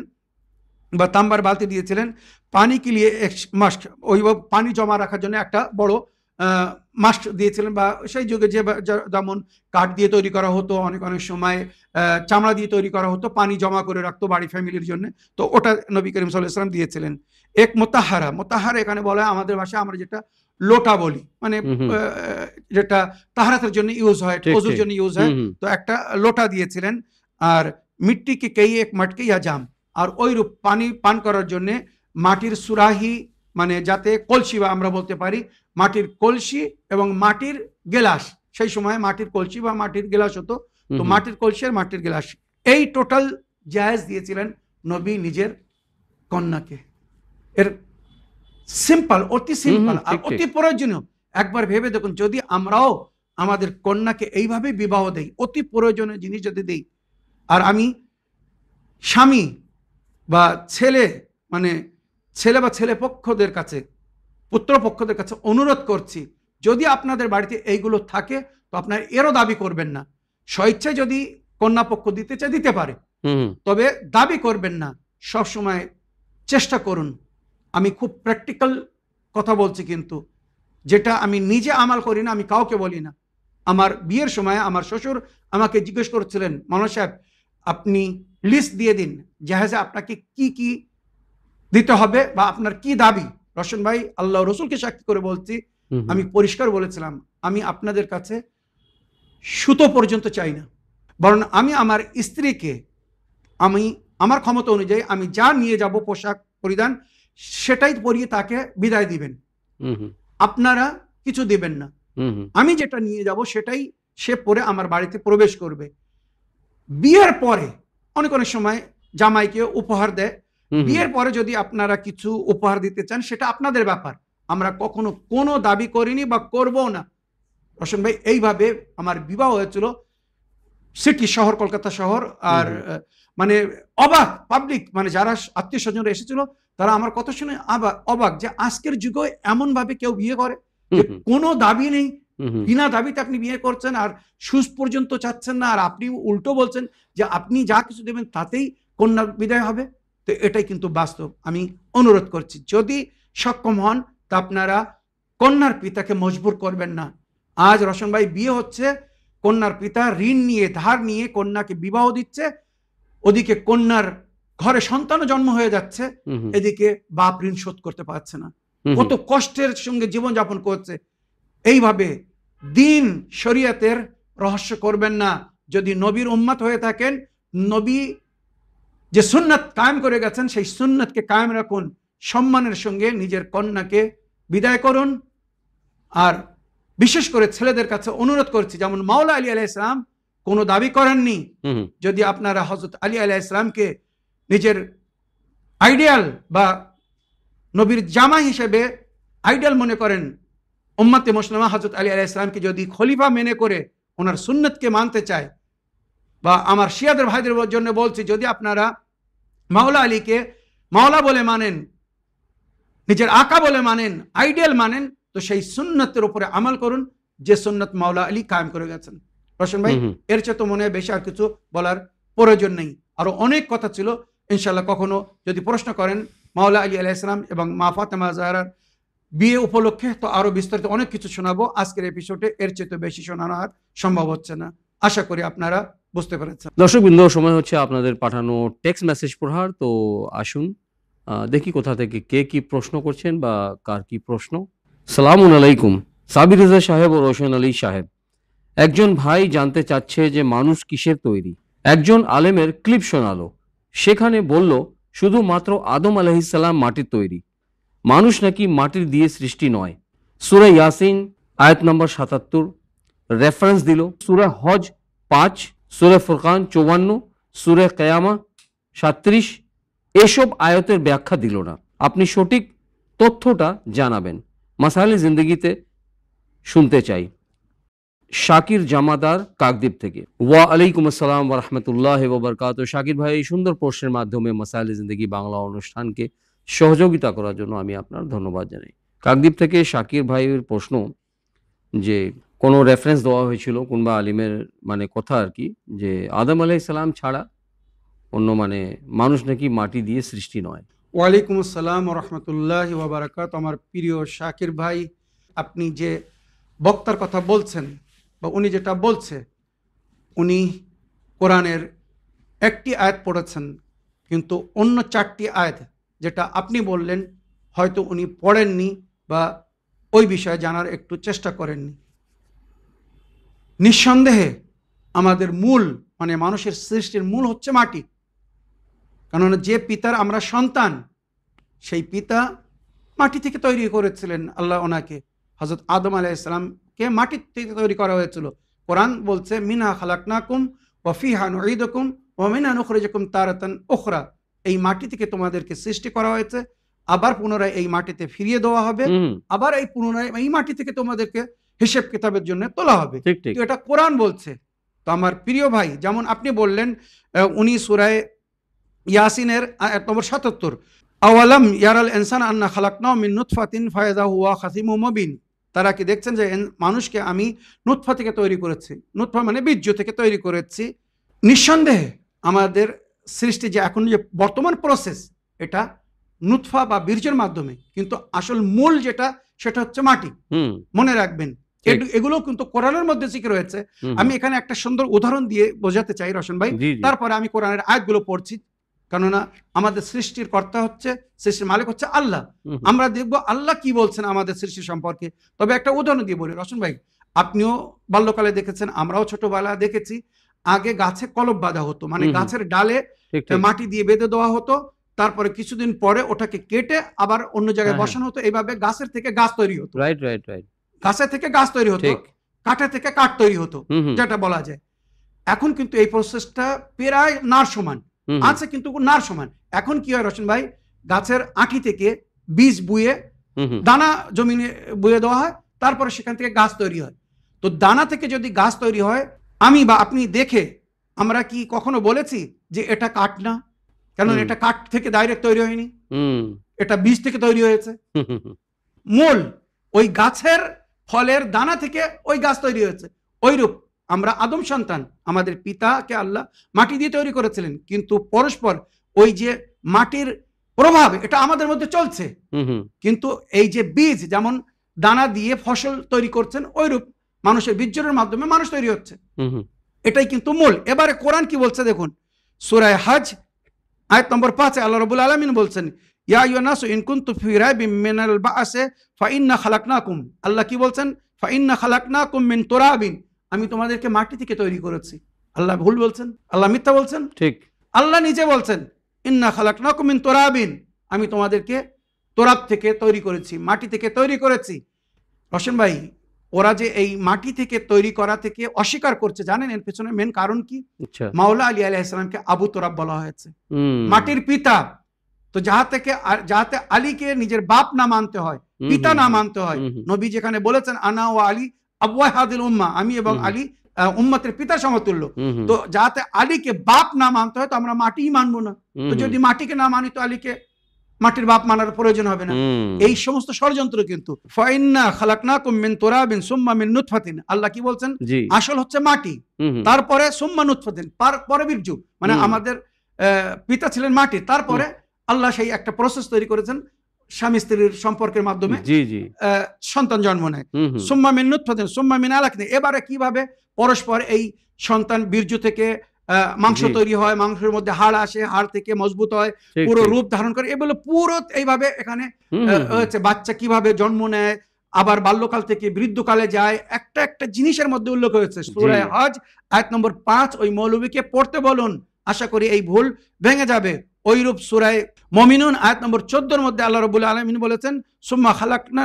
বা তাম্বার বালতি দিয়েছিলেন। পানি কে লিয়ে এক মাস্ক, ওইভাবে পানি জমা রাখার জন্য একটা বড় মাস্ক দিয়েছিলেন, বা সেই যুগে যেমন কাঠ দিয়ে তৈরি করা হতো, অনেক অনেক সময় চামড়া দিয়ে তৈরি করা হতো, পানি জমা করে রাখতো বাড়ি ফ্যামিলির জন্য, তো ওটা নবী করিম সাল্লাল্লাহু আলাইহি ওয়াসাল্লাম দিয়েছিলেন। এক মোতাহারা, মোতাহারা এখানে বলা হয় আমাদের ভাষায় আমরা যেটা লোটা বলি, মানে যেটা তাহারাতের জন্য ইউজ হয়, ওযুর জন্য ইউজ হয়, তো একটা লোটা দিয়েছিলেন। আর মিট্টি কে কেই এক মটকে ইয়া জাম, আর ওইরূপ পানি পান করার জন্য মাটির সুরাহি, মানে যাতে কলসি বা আমরা বলতে পারি মাটির কলসি এবং মাটির গেলাস, সেই সময় মাটির কলসি বা মাটির গেলাস হতো, তো মাটির কলসি আর মাটির গেলাস, এই টোটাল জায়েজ দিয়েছিলেন নবী নিজের কন্যাকে। এর সিম্পল, অতি সিম্পল আর অতি প্রয়োজনীয়। একবার ভেবে দেখুন, যদি আমরাও আমাদের কন্যাকে এইভাবে বিবাহ দেই, অতি প্রয়োজনীয় জিনিস যদি দেই, আর আমি স্বামী বা ছেলে, মানে ছেলে বা ছেলে পক্ষদের কাছে, পুত্র পক্ষদের কাছে অনুরোধ করছি, যদি আপনাদের বাড়িতে এইগুলো থাকে তো আপনার এরও দাবি করবেন না। স্বেচ্ছায় যদি কন্যা পক্ষ দিতে চায় দিতে পারে, তবে দাবি করবেন না। সব সময় চেষ্টা করুন, আমি খুব প্র্যাকটিক্যাল কথা বলছি, কিন্তু যেটা আমি নিজে আমাল করি না, আমি কাউকে বলি না। আমার বিয়ের সময় আমার শ্বশুর আমাকে জিজ্ঞেস করছিলেন, মাওলানা সাহেব আপনি লিস্ট দিয়ে দিন জাহেজে আপনাকে কি কি দিতে হবে বা আপনার কি দাবি। রশন ভাই, আল্লাহ রসুলকে সাক্ষী করে বলছি, আমি পরিষ্কার বলেছিলাম, আমি আপনাদের কাছে সুতো পর্যন্ত চাই না, বরং আমি আমার স্ত্রীকে আমি আমার ক্ষমতা অনুযায়ী আমি যা নিয়ে যাব পোশাক পরিধান, সেটাই পরিয়ে তাকে বিদায় দিবেন, আপনারা কিছু দিবেন না। আমি যেটা নিয়ে যাব সেটাই সে পরে আমার বাড়িতে প্রবেশ করবে। বিয়ের পরে অনেক অনেক সময় জামাইকে উপহার দেয়, বিয়ের পরে যদি আপনারা কিছু উপহার দিতে চান সেটা আপনাদের ব্যাপার, আমরা কখনো কোনো দাবি করিনি বা করবো না। রশন ভাই, এইভাবে আমার বিবাহ হয়েছিল সিটি শহর, কলকাতা শহর। আর মানে অবাক পাবলিক, মানে যারা আত্মীয় স্বজনরা এসেছিল তারা আমার কথা শুনে অবাক যে আজকের যুগে এমন ভাবে কেউ বিয়ে করে যে কোনো দাবি নেই, বিনা দাবিতে আপনি বিয়ে করছেন আর সুস পর্যন্ত চাচ্ছেন না, আর আপনি উল্টো বলছেন যে আপনি যা কিছু দেবেন তাতেই কন্যা বিদায় হবে। তো এটাই কিন্তু বাস্তব। আমি অনুরোধ করছি, যদি সক্ষম হন তা আপনারা কন্যার পিতাকে মজবুর করবেন না। আজ রশন ভাই বিয়ে হচ্ছে, কন্যার পিতা ঋণ নিয়ে ধার নিয়ে কন্যাকে বিবাহ দিচ্ছে, ওদিকে কন্যার ঘরে সন্তান জন্ম হয়ে যাচ্ছে, এদিকে বাপ ঋণ শোধ করতে পারছে না, কত কষ্টের সঙ্গে জীবন যাপন করছে। এইভাবে দিন শরীয়তের রহস্য করবেন না। যদি নবীর উম্মত হয়ে থাকেন, নবী যে সুন্নাত কায়েম করে গেছেন সেই সুন্নাতকে কায়েম রাখুন, সম্মানের সঙ্গে নিজের কন্যাকে বিদায় করুন। আর বিশেষ করে ছেলেদের কাছে অনুরোধ করছি, যেমন মাওলা আলী আলাইহিস সালাম কোনো দাবি করেননি, যদি আপনারা হযরত আলী আলাইহিস সালামকে নিজের আইডিয়াল বা নবীর জামাই হিসেবে আইডিয়াল মনে করেন, উম্মতে মুসলিমা হযরত আলী আলাইহিস সালামকে যদি খলিফা মেনে করে ওনার সুন্নতকে মানতে চায়, বা আমার শিয়াদের ভাইদের জন্য বলছি, যদি আপনারা মাওলা আলীকে মাওলা বলে মানেন, নিজের আকা বলে মানেন, আইডিয়াল মানেন, তো সেই সুন্নতের উপরে আমল করুন যে সুন্নত মাওলা আলী কায়েম করে গেছেন। রশন ভাই, এর চেয়ে তো মনে হয় বেশি আর কিছু বলার প্রয়োজন নেই। আরো অনেক কথা ছিল, ইনশাআল্লাহ কখনো যদি প্রশ্ন করেন মাওলা আলী আলাইহিস সালাম এবং মা ফাতেমা জাহরার বিয়ে উপলক্ষে, তো আরো বিস্তারিত অনেক কিছু শোনাবো। আজকের এপিসোডে এর চেয়ে বেশি শোনানো আর সম্ভব হচ্ছে না। আশা করি আপনারা বুঝতে পেরেছেন। দর্শকবৃন্দ, সময় হচ্ছে আপনাদের পাঠানো টেক্সট মেসেজ পড়ার। তো আসুন দেখি কোথা থেকে কে কি প্রশ্ন করছেন বা কার কি প্রশ্ন। সালামুন আলাইকুম সাবির রেজা সাহেব ও রোশন আলী সাহেব। একজন ভাই জানতে চাচ্ছে যে মানুষ কিসের তৈরি। একজন আলেমের ক্লিপ শোনালো, সেখানে বলল শুধুমাত্র আদম আলাইহিস সালাম মাটির তৈরি, মানুষ নাকি মাটির দিয়ে সৃষ্টি নয়। সূরা ইয়াসিন আয়াত নম্বর ৭৭, রেফারেন্স দিল। সূরা হজ 5, সূরা ফুরকান 54, সূরা কিয়ামা 37, এসব আয়াতের ব্যাখ্যা দিল না। আপনি সঠিক তথ্যটা জানাবেন। মাসাইল জিন্দেগিতে শুনতে চাই। শাকির জামাদার কাকদ্বীপ থেকে। ওয়া আলাইকুম আসসালাম ওয়া রাহমাতুল্লাহি ওয়া বারাকাতুহু। শাকির ভাই, এই সুন্দর প্রশ্নের মাধ্যমে মাসাইল জিন্দেগি বাংলা অনুষ্ঠানকে সহযোগিতা করার জন্য আমি আপনার ধন্যবাদ জানাই। কাকদ্বীপ থেকে শাকির ভাইয়ের প্রশ্ন যে কোনো রেফারেন্স দেওয়া হয়েছিল কোনবা আলিমের কথা আর কি, যে আদম আলাইহিস সালাম ছাড়া অন্য মানুষ নাকি মাটি দিয়ে সৃষ্টি নয়। ওয়ালাইকুম আসসালাম রহমতুল্লাহি ওয়া বারাকাতুহু। আমার প্রিয় শাকির ভাই, আপনি যে বক্তার কথা বলছেন বা উনি যেটা বলছে, উনি কোরআনের একটি আয়াত পড়েছেন, কিন্তু অন্য 4টি আয়াত যেটা আপনি বললেন হয়তো উনি পড়েননি বা ওই বিষয়ে জানার একটু চেষ্টা করেননি। নিঃসন্দেহে আমাদের মূল মানুষের সৃষ্টির মূল হচ্ছে মাটি। কেননা যে পিতার আমরা সন্তান, সেই পিতা মাটি থেকে তৈরি করেছিলেন আল্লাহ ওনাকে। হযরত আদম আলাইহিস সালামকে মাটি থেকে তৈরি করা হয়েছিল। কোরআন বলছে মিনহা খালাকনাকুম ওয়া ফিহা নুঈদুকুম ওয়া মিনহা নুখরিজুকুম তারাতান উখরা। এই মাটি থেকে তোমাদেরকে সৃষ্টি করা হয়েছে, আবার পুনরায় এই মাটিতে ফিরিয়ে দেওয়া হবে, আবার এই পুনরায় এই মাটি থেকে তোমাদেরকে হিসাব কিতাবের জন্য তোলা হবে। তো এটা কোরআন বলছে। তো আমার প্রিয় ভাই, যেমন আপনি বললেন উনি সূরা ইয়াসিনের আয়াত নম্বর 77, আওয়ালাম ইয়ারাল ইনসান আন্না খালাকনাহু মিন নুতফাতিন ফাইযা হুয়া খাসিমুম মুবিন। তারা কি দেখছেন যে মানুষকে আমি নুতফা থেকে তৈরি করেছি, নুতফা বীর্য থেকে তৈরি করেছি। নিঃসন্দেহে আমাদের সৃষ্টি যে এখন যে বর্তমান প্রসেস, এটা নুতফা বা বীর্যের মাধ্যমে, কিন্তু আসল মূল যেটা সেটা হচ্ছে মাটি। মনে রাখবেন, এগুলো কিন্তু কোরআনের মধ্যে জিকির হয়েছে। আমি এখানে একটা সুন্দর উদাহরণ দিয়ে বোঝাতে চাই রশন ভাই, তারপরে আমি কোরআনের আয়াতগুলো পড়ছি। কেননা আমাদের সৃষ্টির কর্তা হচ্ছে, সৃষ্টির মালিক হচ্ছে আল্লাহ। আমরা দেখবো আল্লাহ কি বলছেন আমাদের সৃষ্টি সম্পর্কে। তবে একটা উদাহরণ দিয়ে বলি রশন ভাই, আপনিও বাল্যকালে দেখেছেন, আমরাও ছোটবেলা দেখেছি, আগে গাছে কলব বাঁধা হতো, গাছের ডালে মাটি দিয়ে বেঁধে দেওয়া হতো, তারপরে কিছুদিন পরে ওটাকে কেটে আবার অন্য জায়গায় বসানো হতো। এইভাবে গাছের থেকে গাছ তৈরি হতো, গাছের থেকে গাছ তৈরি হতো, কাঠের থেকে কাঠ তৈরি হতো, যেটা বলা যায়। এখন কিন্তু এই প্রসেসটা প্রায় নার সমান আছে, কিন্তু নার সমান। এখন কি হয় রশন ভাই, গাছের আঁটি থেকে বীজ বুয়ে দানা জমিনে বুয়ে দেওয়া হয়, তারপরে সেখান থেকে গাছ তৈরি হয়। তো দানা থেকে যদি গাছ তৈরি হয়, আমি বা আপনি দেখে আমরা কি কখনো বলেছি যে এটা কাঠ না? কেন এটা কাঠ থেকে ডাইরেক্ট তৈরি হয়নি, এটা বীজ থেকে তৈরি হয়েছে। মূল ওই গাছের ফলের দানা থেকে ওই গাছ তৈরি হয়েছে। ওইরূপ আমরা আদম সন্তান, আমাদের পিতাকে আল্লাহ মাটি দিয়ে তৈরি করেছিলেন, কিন্তু পরস্পর ওই যে মাটির প্রভাব এটা আমাদের মধ্যে চলছে। কিন্তু এই যে বীজ যেমন দানা দিয়ে ফসল তৈরি করছেন, ওইরূপ মানুষের বীর্যের মাধ্যমে মানুষ তৈরি হচ্ছে। এটাই কিন্তু মূল। এবারে কোরআন কি বলছে দেখুন, সূরা হজ আয়াত নম্বর 5 আল্লাহ রাব্বুল আলামিন বলছেন ইয়া আইয়ুহান নাসু ইন কুনতুম ফি রাইবিম মিনাল বা'সি ফাইন্না খালাকনাকুম। আল্লাহ কি বলছেন? ফাইন্না খালাকনাকুম মিন তুরাবিন। আমি তোমাদেরকে মাটি থেকে তৈরি করেছি। আল্লাহ ভুল বলছেন? আল্লাহ মিথ্যা বলছেন? ঠিক। আল্লাহ নিজে বলছেন ইন্না খালাকনাকুম মিন তুরাবিন, আমি তোমাদেরকে তোরাব থেকে তৈরি করেছি, মাটি থেকে তৈরি করেছি। রশন ভাই, ওরা যে এই মাটি থেকে তৈরি করা থেকে অস্বীকার করছে, জানেন এর পেছনে মেন কারণ কি? মাওলা আলী আলাইহিস সালামকে আবু তোরাব বলা হয়েছে, মাটির পিতা। তো যাতে আলীকে নিজের বাপ না মানতে হয়, পিতা না মানতে হয়, নবী যেখানে বলেছেন আনা ওয়া আলী আবওয়াহাদিল উম্মাহ, আমি এবং আলী উম্মতের পিতা সমতুল্য। তো যাতে আলীকে বাপ না মানতে হয়, তো আমরা মাটিই মানবো না। তো যদি মাটিকে না মানি, তো আলীকে মাটির বাপ মানার প্রয়োজন হবে না। এই সমস্ত ষড়যন্ত্র কিন্তু ফাইন্না খালাকনাকুম মিন তুরাবিন সুম্মা মিন নুতফাতিন। আল্লাহ কি বলছেন? আসল হচ্ছে মাটি, তারপরে সুম্মা নুতফাতিন, পরে বীর্য। আমাদের পিতা ছিলেন মাটি, তারপরে আল্লাহ সেই একটা প্রসেস তৈরি করেছেন, স্বামী স্ত্রীর সম্পর্কের মাধ্যমে সন্তান জন্ম নেয়। সুম্মা মিন নুতফাতিন সুম্মা মিন আলাকিন। এবারে কিভাবে পরস্পর এই সন্তান বীর্য থেকে মাংস তৈরি হয়, মাংসের মধ্যে হাড় আসে, হাড় থেকে মজবুত হয়, পুরো রূপ ধারণ করে, এগুলো পুরো এইভাবে এখানে হচ্ছে বাচ্চা কিভাবে জন্ম নেয়, আবার বাল্যকাল থেকে বৃদ্ধকালে যায়, একটা একটা জিনিসের মধ্যে উল্লেখ হয়েছে। সূরা হজ আয়াত নম্বর 5 ওই মৌলবীকে পড়তে বলুন, আশা করি এই ভুল ভেঙে যাবে। ওইরূপ সূরা মুমিনুন আয়াত নম্বর 14 মধ্যে আল্লাহ রাব্বুল আলামিন বলেছেন সুম্মা খালাকনা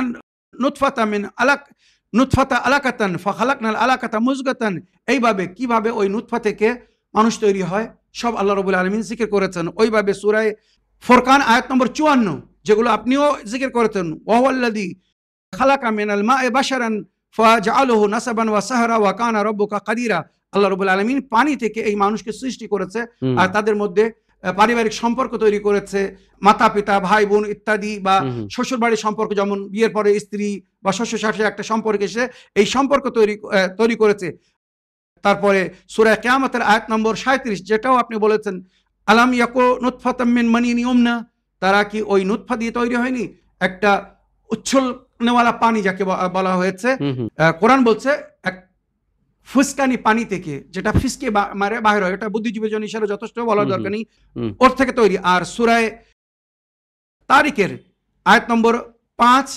নুতফাতা মিন আলাক নুতফাতা আলাকাতান ফাখালাকনাল আলাকাতা মুজগাতান, এইভাবে কিভাবে ওই নুতফা থেকে মানুষ তৈরি হয় সব আল্লাহ রাব্বুল আলামিন জিকির করেছেন। ওইভাবে সূরা ফুরকান আয়াত নম্বর 54, যেগুলো আপনিও জিকির করেছেন, ওয়াহুয়াল্লাযী খালাকা মিনাল মা'i বাশারান ফাজআলাহু নাসাবান ওয়া সাহরা ওয়া কানা রাব্বুকা কাদিরা। আল্লাহ রাব্বুল আলামিন পানি থেকে এই মানুষকে সৃষ্টি করেছে আর তাদের মধ্যে পারিবারিক সম্পর্ক তৈরি করেছে, মাতা পিতা ভাই বোন ইত্যাদি, বা শ্বশুর বাড়ির সম্পর্ক, যেমন বিয়ের পরে স্ত্রী বা শ্বশুর শাশুড়ি একটা সম্পর্ক এসে এই সম্পর্ক তৈরি করেছে। তারপরে সূরা কিয়ামতের আয়াত নম্বর 37, যেটাও আপনি বলেছেন, আলাম ইয়াকু নুতফাতাম মিন মানিন ইউমনা, তারা কি ওই নুতফা দিয়ে তৈরি হয়নি, একটা উচ্ছলনেওয়ালা পানি যাকে বলা হয়েছে। কোরআন বলছে এক ফুসকানি পানি থেকে, যেটা ফিসকে মারে বাহির হয়, এটা বুদ্ধিজীবীর জন্য হিসেবে যথেষ্ট বলার দরকার নেই, ওর থেকে তৈরি। আর সূরা তারিকের আয়াত নম্বর 5,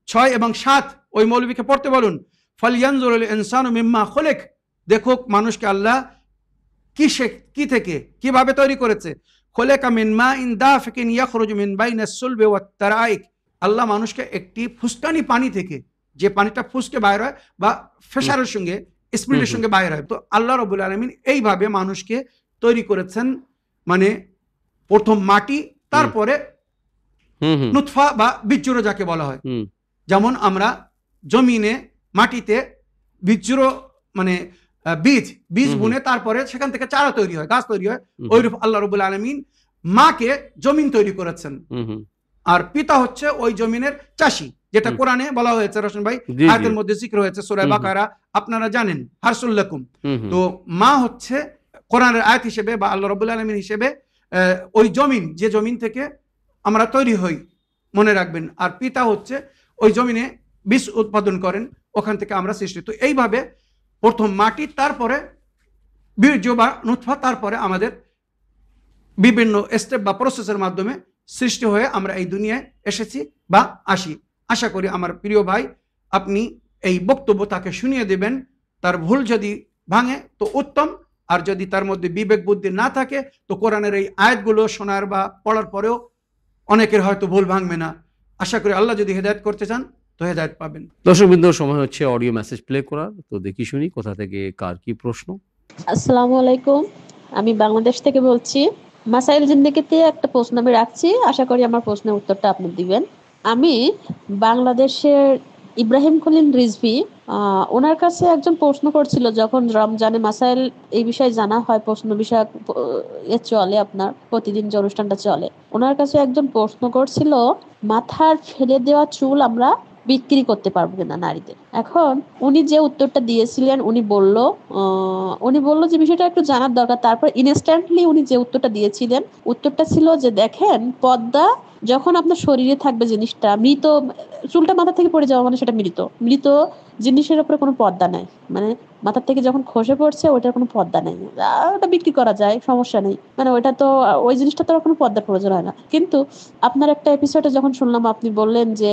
6 এবং 7 ওই মৌলবীকে পড়তে বলুন, ফালয়ানজুরুল ইনসানু মিম্মা খুলিক, দেখুক মানুষকে আল্লাহ কি থেকে কিভাবে তৈরি করেছে। খুলিকা মিন মাইন দাফিকিন ইয়াখরুজু মিন বাইনাস সুলবি ওয়াত তারাইক, আল্লাহ মানুষকে একটি ফুসকানি পানি থেকে, যে পানিটা ফুসকে বাইর হয় বা ফেসারের সঙ্গে স্পিরিটের সঙ্গে বাইর হয়। তো আল্লাহ রাব্বুল আলামিন এইভাবে মানুষকে তৈরি করেছেন, মানে প্রথম মাটি, তারপরে নুতফা বা বীজজোড়া যাকে বলা হয়। যেমন আমরা জমিনে মাটিতে বীজজোড়া মানে বীজ বুনে তারপরে সেখান থেকে চারা তৈরি হয়, গাছ তৈরি হয়, ওইরূপ আল্লাহ রাব্বুল আলামিন মাকে জমিন তৈরি করেছেন। আর পিতা হচ্ছে ওই জমিনের চাষি, যেটা কোরআনে বলা হয়েছে রশন ভাই, আয়াতের মধ্যে জিক্র হয়েছে সূরা বাকারা, আপনারা জানেন, হারসুল লাকুম। তো মা হচ্ছে কোরআনের আয়াত হিসেবে বা আল্লাহ রাব্বুল আলামিন হিসেবে ওই জমিন, যে জমিন থেকে আমরা তৈরি হই, মনে রাখবেন। আর পিতা হচ্ছে ওই জমিনে বীজ উৎপাদন করেন, ওখান থেকে আমরা সৃষ্টি। তো এইভাবে প্রথম মাটি, তারপরে বীর্য বা নুতফা, তারপরে আমাদের বিভিন্ন স্টেপ বা প্রসেসের মাধ্যমে সৃষ্টি হয়ে আমরা এই দুনিয়ায় এসেছি বা আসি। আশা করি আমার প্রিয় ভাই আপনি এই বক্তব্য তাকে শুনিয়ে দেবেন, তার ভুল যদি ভাঙে তো উত্তম, আর যদি তার মধ্যে বিবেক বুদ্ধি না থাকে তো কোরআনের এই আয়াতগুলো শোনার বা পড়ার পরেও অনেকের হয়তো ভুল ভাঙবে না। আশা করি আল্লাহ যদি হেদায়েত করতে চান তো হেদায়েত পাবেন। দর্শকবৃন্দ, সময় হচ্ছে অডিও মেসেজ প্লে করার, তো দেখি শুনি কোথা থেকে কার কি প্রশ্ন। আসসালামু আলাইকুম, আমি বাংলাদেশ থেকে বলছি। মাসাইল জিন্দেগিতে একটা প্রশ্ন আমি রাখছি, আশা করি আমার প্রশ্নের উত্তরটা আপনি দিবেন। আমি বাংলাদেশের ইব্রাহিম খলিল রিজভী, ওনার কাছে একজন প্রশ্ন করছিল, যখন রমজানে মাসাইল এই বিষয়ে জানা হয়, প্রশ্ন বিষয়ক চলে, আপনার প্রতিদিন যে অনুষ্ঠানটা চলে, ওনার কাছে একজন প্রশ্ন করছিল, মাথার ফেলে দেওয়া চুল আমরা বিক্রি করতে পারবো কিনা নারীদের। এখন উনি যে উত্তরটা দিয়েছিলেন, উনি বলল যে বিষয়টা একটু জানার দরকার। তারপর ইনস্ট্যান্টলি উনি যে উত্তরটা দিয়েছিলেন, উত্তরটা ছিল যে দেখেন, পর্দা যখন আপনার শরীরে থাকবে, জিনিসটা মৃত, চুলটা মাথা থেকে পড়ে যাওয়া মানে সেটা মৃত জিনিসের উপরে কোনো পর্দা নাই, মানে মাথার থেকে যখন খসে পড়ছে ওটার কোনো পর্দা নেই, ওটা বিক্রি করা যায়, সমস্যা নেই, মানে ওইটা তো, ওই জিনিসটা তো কোনো পর্দার প্রয়োজন হয় না। কিন্তু আপনার একটা এপিসোডে যখন শুনলাম, আপনি বললেন যে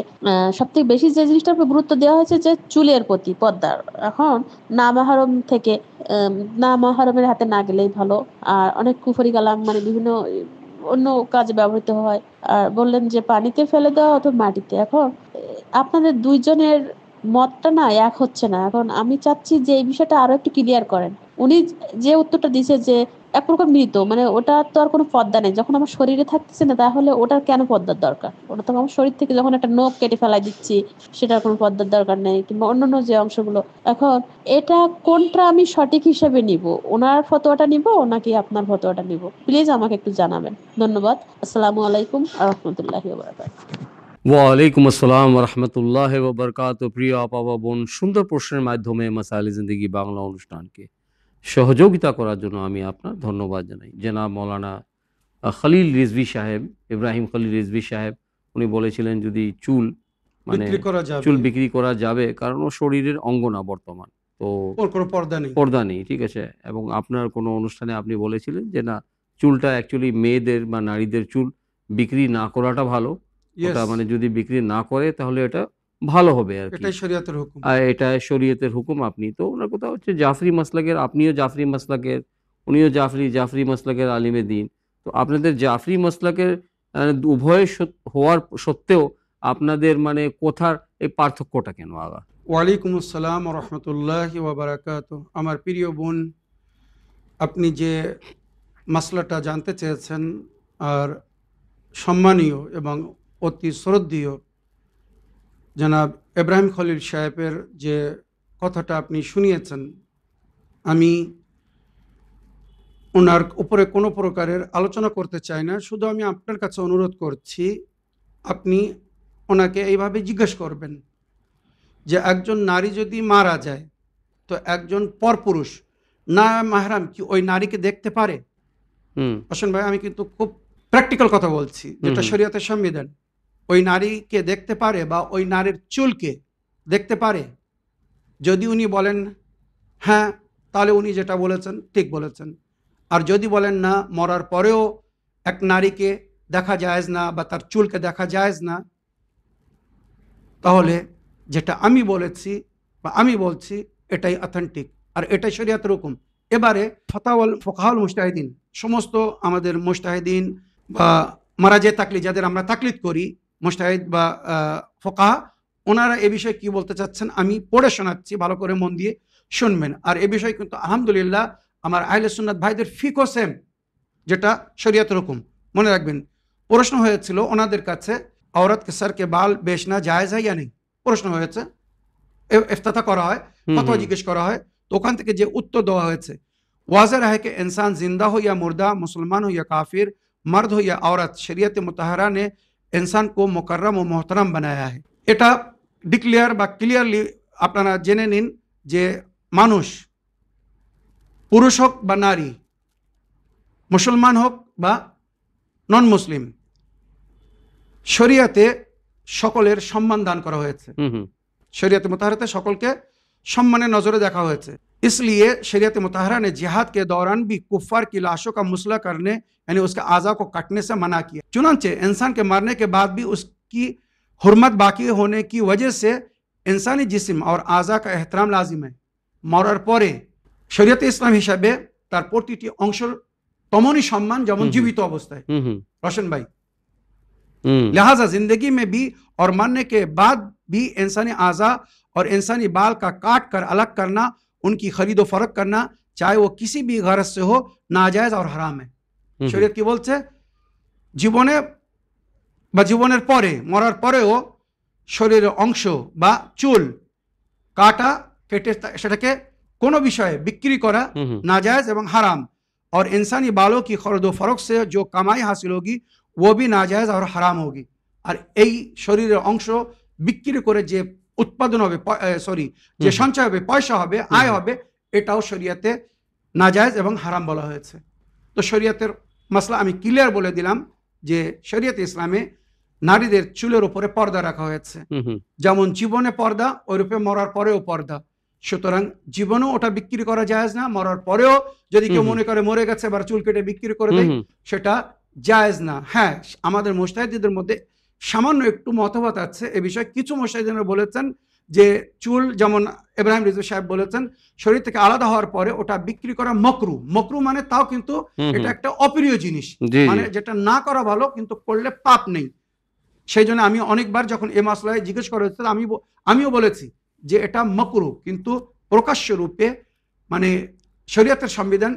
সবথেকে বেশি যে জিনিসটার উপর গুরুত্ব দেওয়া হয়েছে যে চুলের প্রতি পর্দার। এখন না মাহরমের হাতে না গেলেই ভালো, আর অনেক কুফরি কালাম মানে বিভিন্ন অন্য কাজে ব্যবহৃত হয়। আর বললেন যে পানিতে ফেলে দেওয়া অথবা মাটিতে। এখন আপনাদের দুইজনের মতটা না এক হচ্ছে না। এখন আমি চাচ্ছি যে এই বিষয়টা আরো একটু ক্লিয়ার করেন। উনি যে উত্তরটা দিয়েছে যে এক প্রকার মৃত, মানে ওটা তো আর কোনো পর্দা নেই, যখন আমার শরীরে থাকতেছে না তাহলে ওটার কেন পর্দার দরকার? ওটা তো আমার শরীর থেকে যখন একটা নখ কেটে ফেলাই দিচ্ছি, সেটার কোনো পর্দার দরকার নেই, কিংবা অন্যান্য যে অংশগুলো। এখন এটা কোনটা আমি সঠিক হিসেবে নিব? ওনার ফতোয়াটা নিব নাকি আপনার ফতোয়াটা নিব? প্লিজ আমাকে একটু জানাবেন। ধন্যবাদ। আসসালামু আলাইকুম ওয়া রাহমাতুল্লাহি ওয়া বারাকাতুহু। ওয়ালাইকুম আসসালাম ওয়া রাহমাতুল্লাহি ওয়া বারাকাতুহু। প্রিয় আপা বা বোন, সুন্দর প্রশ্নের মাধ্যমে মাসাইল জিন্দেগি বাংলা অনুষ্ঠানকে সহযোগিতা করার জন্য আমি আপনার ধন্যবাদ জানাই। জনাব মৌলানা খলিল রিজভী সাহেব, ইব্রাহিম খলিল রিজভী সাহেব, উনি বলেছিলেন যদি চুল মানে চুল বিক্রি করা যাবে, কারণ ও শরীরের অঙ্গ না বর্তমান, তো ওর কোনো পর্দা নেই, ঠিক আছে। এবং আপনার কোনো অনুষ্ঠানে আপনি বলেছিলেন যে না, চুলটা অ্যাকচুয়ালি মেয়েদের বা নারীদের চুল বিক্রি না করাটা ভালো, ওটা মানে যদি বিক্রি না করে তাহলে এটা ভালো হবে আর কি, এটাই শরীয়তের হুকুম। এটা শরীয়তের হুকুম। আপনি তো ওনার কথা হচ্ছে জাফরি মাসলাকের, আপনিও জাফরি মাসলাকের, উনিও জাফরি মাসলাকের আলিমে দিন। তো আপনাদের জাফরি মাসলাকের উভয় হওয়ার সত্ত্বেও আপনাদের মানে কোথার এই পার্থক্যটা কেন আগা? ওয়ালাইকুম আসসালাম রহমতুল্লাহি ওয়াবারাকাত। আমার প্রিয় বোন, আপনি যে মাসলাটা জানতে চেয়েছেন আর সম্মানীয় এবং অতি শ্রদ্ধেয় জনাব ইব্রাহিম খলিল সাহেবের যে কথাটা আপনি শুনিয়েছেন, আমি ওনার উপরে কোনো প্রকারের আলোচনা করতে চাই না। শুধু আমি আপনার কাছে অনুরোধ করছি, আপনি ওনাকে এইভাবে জিজ্ঞেস করবেন যে একজন নারী যদি মারা যায় তো একজন পরপুরুষ না মাহরাম কি ওই নারীকে দেখতে পারে? হুম হোসেন ভাই, আমি কিন্তু খুব প্র্যাকটিক্যাল কথা বলছি, যেটা হুম। শরীয়তের সংবিধান। ওই নারীকে দেখতে পারে বা ওই নারীর চুলকে দেখতে পারে? যদি উনি বলেন হ্যাঁ, তাহলে উনি যেটা বলেছেন ঠিক বলেছেন। আর যদি বলেন না, মরার পরেও এক নারীকে দেখা জায়েজ না বা তার চুলকে দেখা জায়েজ না, তাহলে যেটা আমি বলেছি বা আমি বলছি এটাই অথেন্টিক আর এটাই শরীয়তের হুকুম। এবারে ফতাওয়াল ফোকাহাল মুজতাহিদিন, সমস্ত আমাদের মুজতাহিদিন বা মারাজে তাকলিদ, যাদের আমরা তাকলিদ করি, মুজতাহিদ বা ফোকাহা, ওনারা এ বিষয়ে কি বলতে চাচ্ছেন আমি পড়ে শোনাচ্ছি, ভালো করে মন দিয়ে শুনবেন। আর এ বিষয়ে কিন্তু আলহামদুলিল্লাহ আমার আহলে সুন্নাত ভাইদের ফিকও সেম, যেটা শরীয়তের হুকুম। মনে রাখবেন, প্রশ্ন হয়েছিল ওনাদের কাছে, औरत के सर के बाल बेचना जायज़ है या नहीं, প্রশ্ন হয়েছে, ইফতাতা করা হয়, হুম ফতোয়া হুম জিজ্ঞেস করা হয়। তো ওখান থেকে যে উত্তর দেওয়া হয়েছে, वाज़ेह है कि इंसान जिंदा हो या मुर्दा, मुसलमान हो या काफिर, मर्द हो या औरत, शरीयत मुतहरा ने इंसान को मुकर्रम ও मोहतरम बनाया है। এটা ডিক্লেয়ার বা ক্লিয়ারলি আপনারা জেনে নিন যে মানুষ, পুরুষ হোক বা নারী, মুসলমান হোক বা নন মুসলিম, শরিয়াতে সকলের সম্মান দান করা হয়েছে। হুম হুম शरीयत मुतहरा सकल के सम्माने नजरे देखा हुए थे। इसलिए शरीयत मुतहरा ने जिहाद के दौरान भी कुफ्फार की लाशों का मुसला करने यानी उसके आज़ा को काटने से मना किया। चुनांचे इंसान के मरने के बाद भी उसकी हुर्मत बाकी होने की वजह से इंसानी जिस्म और आज़ा का एहतराम लाजिम है। मरार परे शरीयत इस्लाम हिसाबे तार प्रतिटी अंशर तमनই সম্মান যেমন জীবিত অবস্থায়। হুম হুম रोशन भाई, হুম लिहाजा जिंदगी में भी और मरने के बाद भी इंसानी आज़ा और इंसानी बाल का काट कर अलग करना, उनकी खरीद व फरोख्त करना, चाहे वो किसी भी गरज से हो, नाजायज और हराम है। হুম শরীয়ত কি বলছে? জীবনে বা জীবনের পরে, মরার পরেও শরীরের অংশ বা চুল কাটা, কেটে সেটাকে কোনো বিষয়ে বিক্রি করা হুম হুম नाजायज एवं हराम। और इंसानी बालों की खरीद व फरोख्त से जो कमाई हासिल होगी वो भी नाजायज और हराम होगी। আর এই শরীরের অংশ বিক্রি করে যে উৎপাদন হবে, সরি, যে হুম। সঞ্চয় হবে, পয়সা হবে, আয় হবে, এটাও শরিয়াতে নাজায়েজ এবং হারাম বলা হয়েছে। তো শরিয়াতের মাসলা আমি ক্লিয়ার বলে দিলাম যে শরিয়তে ইসলামে নারীদের চুলের উপরে পর্দা রাখা হয়েছে। হুম হুম যেমন জীবনে পর্দা, ওইরূপে মরার পরেও পর্দা। সুতরাং জীবনেও ওটা বিক্রি করা জায়েজ না, মরার পরেও যদি কেউ হুম হুম। মনে করে মরে গেছে এবার চুল কেটে বিক্রি করে হুম দেয়, হুম সেটা জায়েজ না। হ্যাঁ, আমাদের মুজতাহিদদের মধ্যে সামান্য একটু মতভেদ আছে এ বিষয়ে। কিছু মুজতাহিদিনরা বলেছেন যে চুল, যেমন ইব্রাহিম রিজভী সাহেব বলেছেন, শরীর থেকে আলাদা হওয়ার পরে ওটা বিক্রি করা মকরু। মকরু মানে তাও কিন্তু হুম এটা হুম। একটা অপ্রিয় জিনিস, জি মানে জি যেটা না করা ভালো কিন্তু করলে পাপ নেই। সেই জন্য আমি অনেকবার যখন এ মাসলায় জিজ্ঞেস করা হয়েছিল আমিও বলেছি যে এটা মকরু, কিন্তু প্রকাশ্য রূপে, মানে শরীয়তের সংবিধান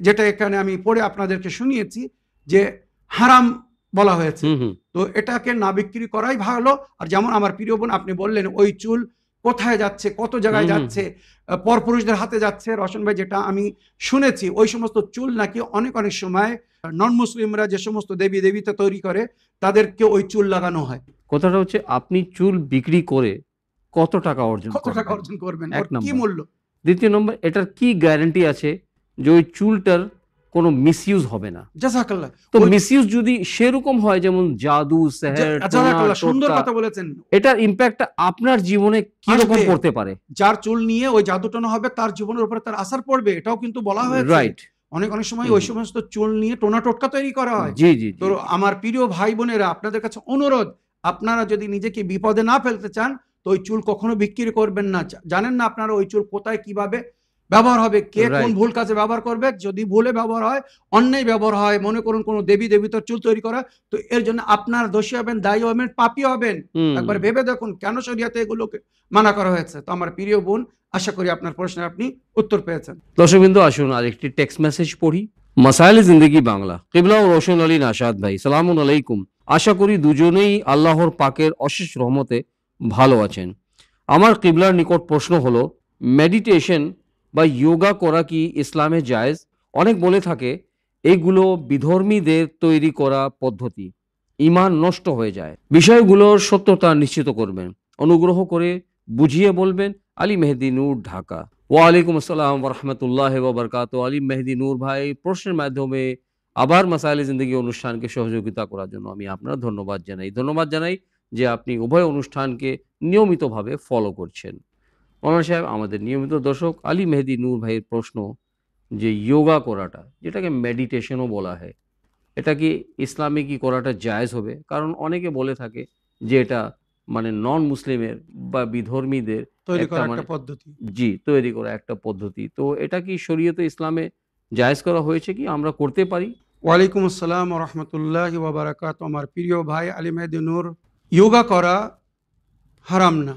যেটা এখানে আমি পড়ে আপনাদেরকে শুনিয়েছি যে হারাম বলা হয়েছে। হুম হুম তো এটাকে না বিক্রি করাই ভালো। আর যেমন আমার প্রিয় বোন আপনি বললেন ওই চুল কোথায় যাচ্ছে, কত জায়গায় হুম হুম। যাচ্ছে, পরপুরুষদের হাতে যাচ্ছে। রশন ভাই, যেটা আমি শুনেছি ওই সমস্ত চুল নাকি অনেক অনেক সময় নন মুসলিমরা যে সমস্ত দেবী দেবীতে তৈরি করে তাদেরকে ওই চুল লাগানো হয়। কথাটা হচ্ছে আপনি চুল বিক্রি করে কত টাকা অর্জন কত টাকা করবেন, অর্জন করবেন, এক ওর কি নম্বর। মূল্য? দ্বিতীয় নম্বর, এটার কি গ্যারান্টি আছে যে ওই চুলটার কোনো মিসইউজ হবে না? জাযাকাল্লাহ। তো ওই মিসইউজ যদি সেরকম হয়, যেমন জাদু, সেহের, টোনা, জাযাকাল্লাহ, সুন্দর টোটকা, কথা বলেছেন। এটার ইম্প্যাক্টটা আপনার জীবনে কি রকম আসবে। পড়তে পারে? যার চুল নিয়ে ওই জাদুটনা হবে তার জীবনের উপরে তার আসার পড়বে, এটাও কিন্তু বলা হয়েছে। রাইট। অনেক অনেক সময় হুম ওই সমস্ত চুল নিয়ে টোনা টোটকা তৈরি করা হয়। জি জি তো জি জি। আমার প্রিয় ভাই বোনেরা, আপনাদের কাছে অনুরোধ, আপনারা যদি নিজেকে বিপদে না ফেলতে চান তো ওই চুল কখনো বিক্রি করবেন না। জানেন না আপনারা ওই চুল কোথায় কিভাবে ব্যবহার হবে, কে কোন রাইট। ভুল কাজে ব্যবহার করবে। যদি ভুলে ব্যবহার হয়, অন্যায় ব্যবহার হয়, মনে করুন কোনো দেবী দেবতার চুল তৈরি করা, তো এর জন্য আপনার দোষী হবেন, দায়ী হবেন, পাপী হবেন। হুম। একবার ভেবে দেখুন কেন শরিয়াতে এগুলোকে মানা করা হয়েছে। তো আমার প্রিয় বোন, আশা করি আপনার প্রশ্নের আপনি উত্তর পেয়েছেন। দর্শকবৃন্দ, আসুন আরেকটি টেক্সট মেসেজ পড়ি। মাসাইল জিন্দেগি বাংলা, কিবলা ও রোশন আলী নাশাদ ভাই, সালামুন আলাইকুম। আশা করি দুজনেই আল্লাহর পাকের অশেষ রহমতে ভালো আছেন। আমার কিবলার নিকট প্রশ্ন হলো, মেডিটেশন বা যোগা করা কি ইসলামে জায়েজ? অনেক বলে থাকে এগুলো বিধর্মীদের তৈরি করা পদ্ধতি, ঈমান নষ্ট হয়ে যায়। বিষয়গুলোর সত্যতা নিশ্চিত করবেন, অনুগ্রহ করে বুঝিয়ে বলবেন। আলী মেহেদি নূর, ঢাকা। ওয়ালাইকুম আসসালাম ওরহমতুল্লাহ ওবরকাত। আলী মেহেদি নূর ভাই, প্রশ্নের মাধ্যমে আবার মাসাইল জিন্দেগি অনুষ্ঠানকে সহযোগিতা করার জন্য আমি আপনার ধন্যবাদ জানাই যে আপনি উভয় অনুষ্ঠানকে নিয়মিতভাবে ফলো করছেন। মৌলানা সাহেব, আমাদের নিয়মিত দর্শক আলী মেহেদি নূর ভাইয়ের প্রশ্ন যে যোগা করাটা, যেটাকে মেডিটেশনও বলা হয়, এটা কি ইসলামে কি করাটা জায়েজ হবে? কারণ অনেকে বলে থাকে যে এটা মানে নন মুসলিমের বা বিধর্মীদের তৈরি একটা করা মানে একটা পদ্ধতি। জি, তৈরি করা একটা পদ্ধতি। তো এটা কি শরীয়তে ইসলামে জায়েজ করা হয়েছে, কি আমরা করতে পারি? ওয়ালাইকুম আসসালাম রহমতুল্লাহ ওবরাকাত। আমার প্রিয় ভাই আলী মেহেদি নূর, যোগা করা হারাম না,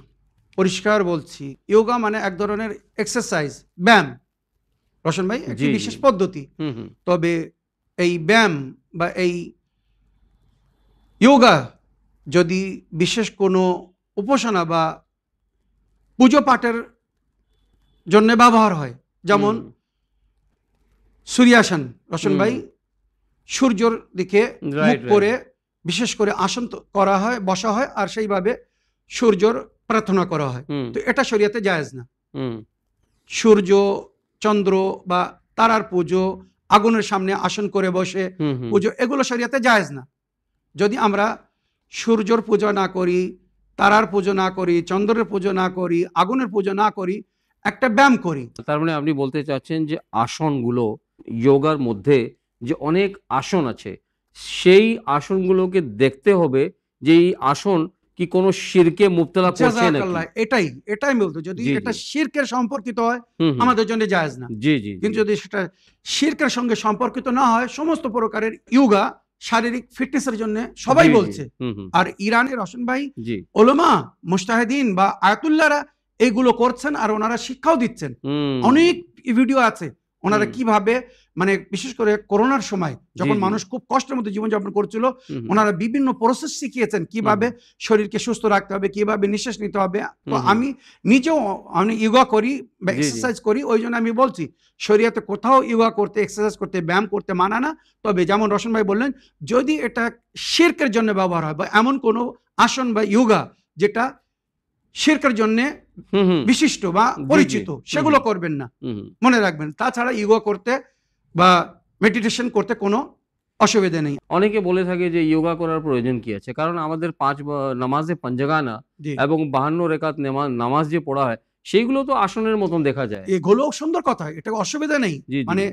পরিষ্কার বলছি। যোগা মানে এক ধরনের এক্সারসাইজ, ব্যায়াম, রোশন ভাই, একটি জি, জি। বিশেষ পদ্ধতি। হুম, হুম। তবে এই ব্যায়াম বা এই যোগা যদি বিশেষ কোনো উপাসনা বা পুজো পাঠের জন্য ব্যবহার হয়, যেমন হুম, সূর্যাসন, রোশন হুম, ভাই, সূর্যর দিকে মুখ রাইট, করে রাইট। বিশেষ করে আসন করা হয়, বসা হয়, আর সেইভাবে সূর্যর প্রার্থনা করা হয়। হুম, তো এটা শরীয়তে জায়েজ না। হুম, সূর্য, চন্দ্র বা তারার পুজো, আগুনের সামনে আসন করে বসে হুম, হুম, পুজো, এগুলো শরীয়তে জায়েজ না। যদি আমরা সূর্যর পুজো না করি, তারার পুজো না করি, চন্দ্রের পুজো না করি, আগুনের পুজো না করি, একটা ব্যায়াম করি। তার মানে আপনি বলতে চাচ্ছেন যে আসনগুলো, যোগার মধ্যে যে অনেক আসন আছে, সেই আসনগুলোকে দেখতে হবে যে এই আসন কি কোনো শিরকে মুবতলা করছে নাকি? জাযাকাল্লাহ, এটাই বলতো, যদি জি, এটা জি। শিরকের সম্পর্কিত হয়, হুম, হুম। আমাদের জন্য জায়েজ না। জি, জি, জি। কিন্তু যদি সেটা শিরকের সঙ্গে সম্পর্কিত না হয়, সমস্ত প্রকারের ইয়োগা শারীরিক ফিটনেসের জন্য সবাই জি, জি। বলছে। হুম, হুম। আর ইরানের রোশন ভাই, জি। ওলামা, মুজতাহিদিন বা আয়াতুল্লাহরা এগুলো করছেন আর ওনারা শিক্ষাও দিচ্ছেন। হুম। অনেক ভিডিও আছে ওনারা হুম। কিভাবে, মানে বিশেষ করে করোনার সময় যখন জি। মানুষ খুব কষ্টের মধ্যে জীবনযাপন করছিল, হুম, হুম। ওনারা বিভিন্ন প্রসেস শিখিয়েছেন কিভাবে শরীরকে সুস্থ রাখতে হবে, কিভাবে নিঃশ্বাস নিতে হবে। তো হুম, হুম। আমি নিজেও আমি ইয়োগা করি বা জি, জি। এক্সারসাইজ করি, ওই জন্য আমি বলছি শরীয়তে কোথাও ইয়োগা করতে, এক্সারসাইজ করতে, ব্যায়াম করতে মানা না। তবে যেমন রোশন ভাই বললেন, যদি এটা শিরকের জন্য ব্যবহার হয় বা এমন কোনো আসন বা ইয়োগা যেটা শিরকের জন্য হুম, হুম। বিশিষ্ট বা জি, জি। পরিচিত, হুম, সেগুলো হুম। করবেন না, হুম, হুম। মনে রাখবেন। তাছাড়া ইয়োগা করতে বা মেডিটেশন করতে কোনো অসুবিধা নেই। অনেকে বলে থাকে যে যোগা করার প্রয়োজন কি আছে? কারণ আমাদের ৫ নামাজে পাঞ্জাগানা জি, এবং ৫২ রেকাত নামাজ যে পড়া হয়, সেইগুলো তো আসনের মতন দেখা যায়। এগুলোও সুন্দর কথা, এটা অসুবিধা নেই। জি, জি। মানে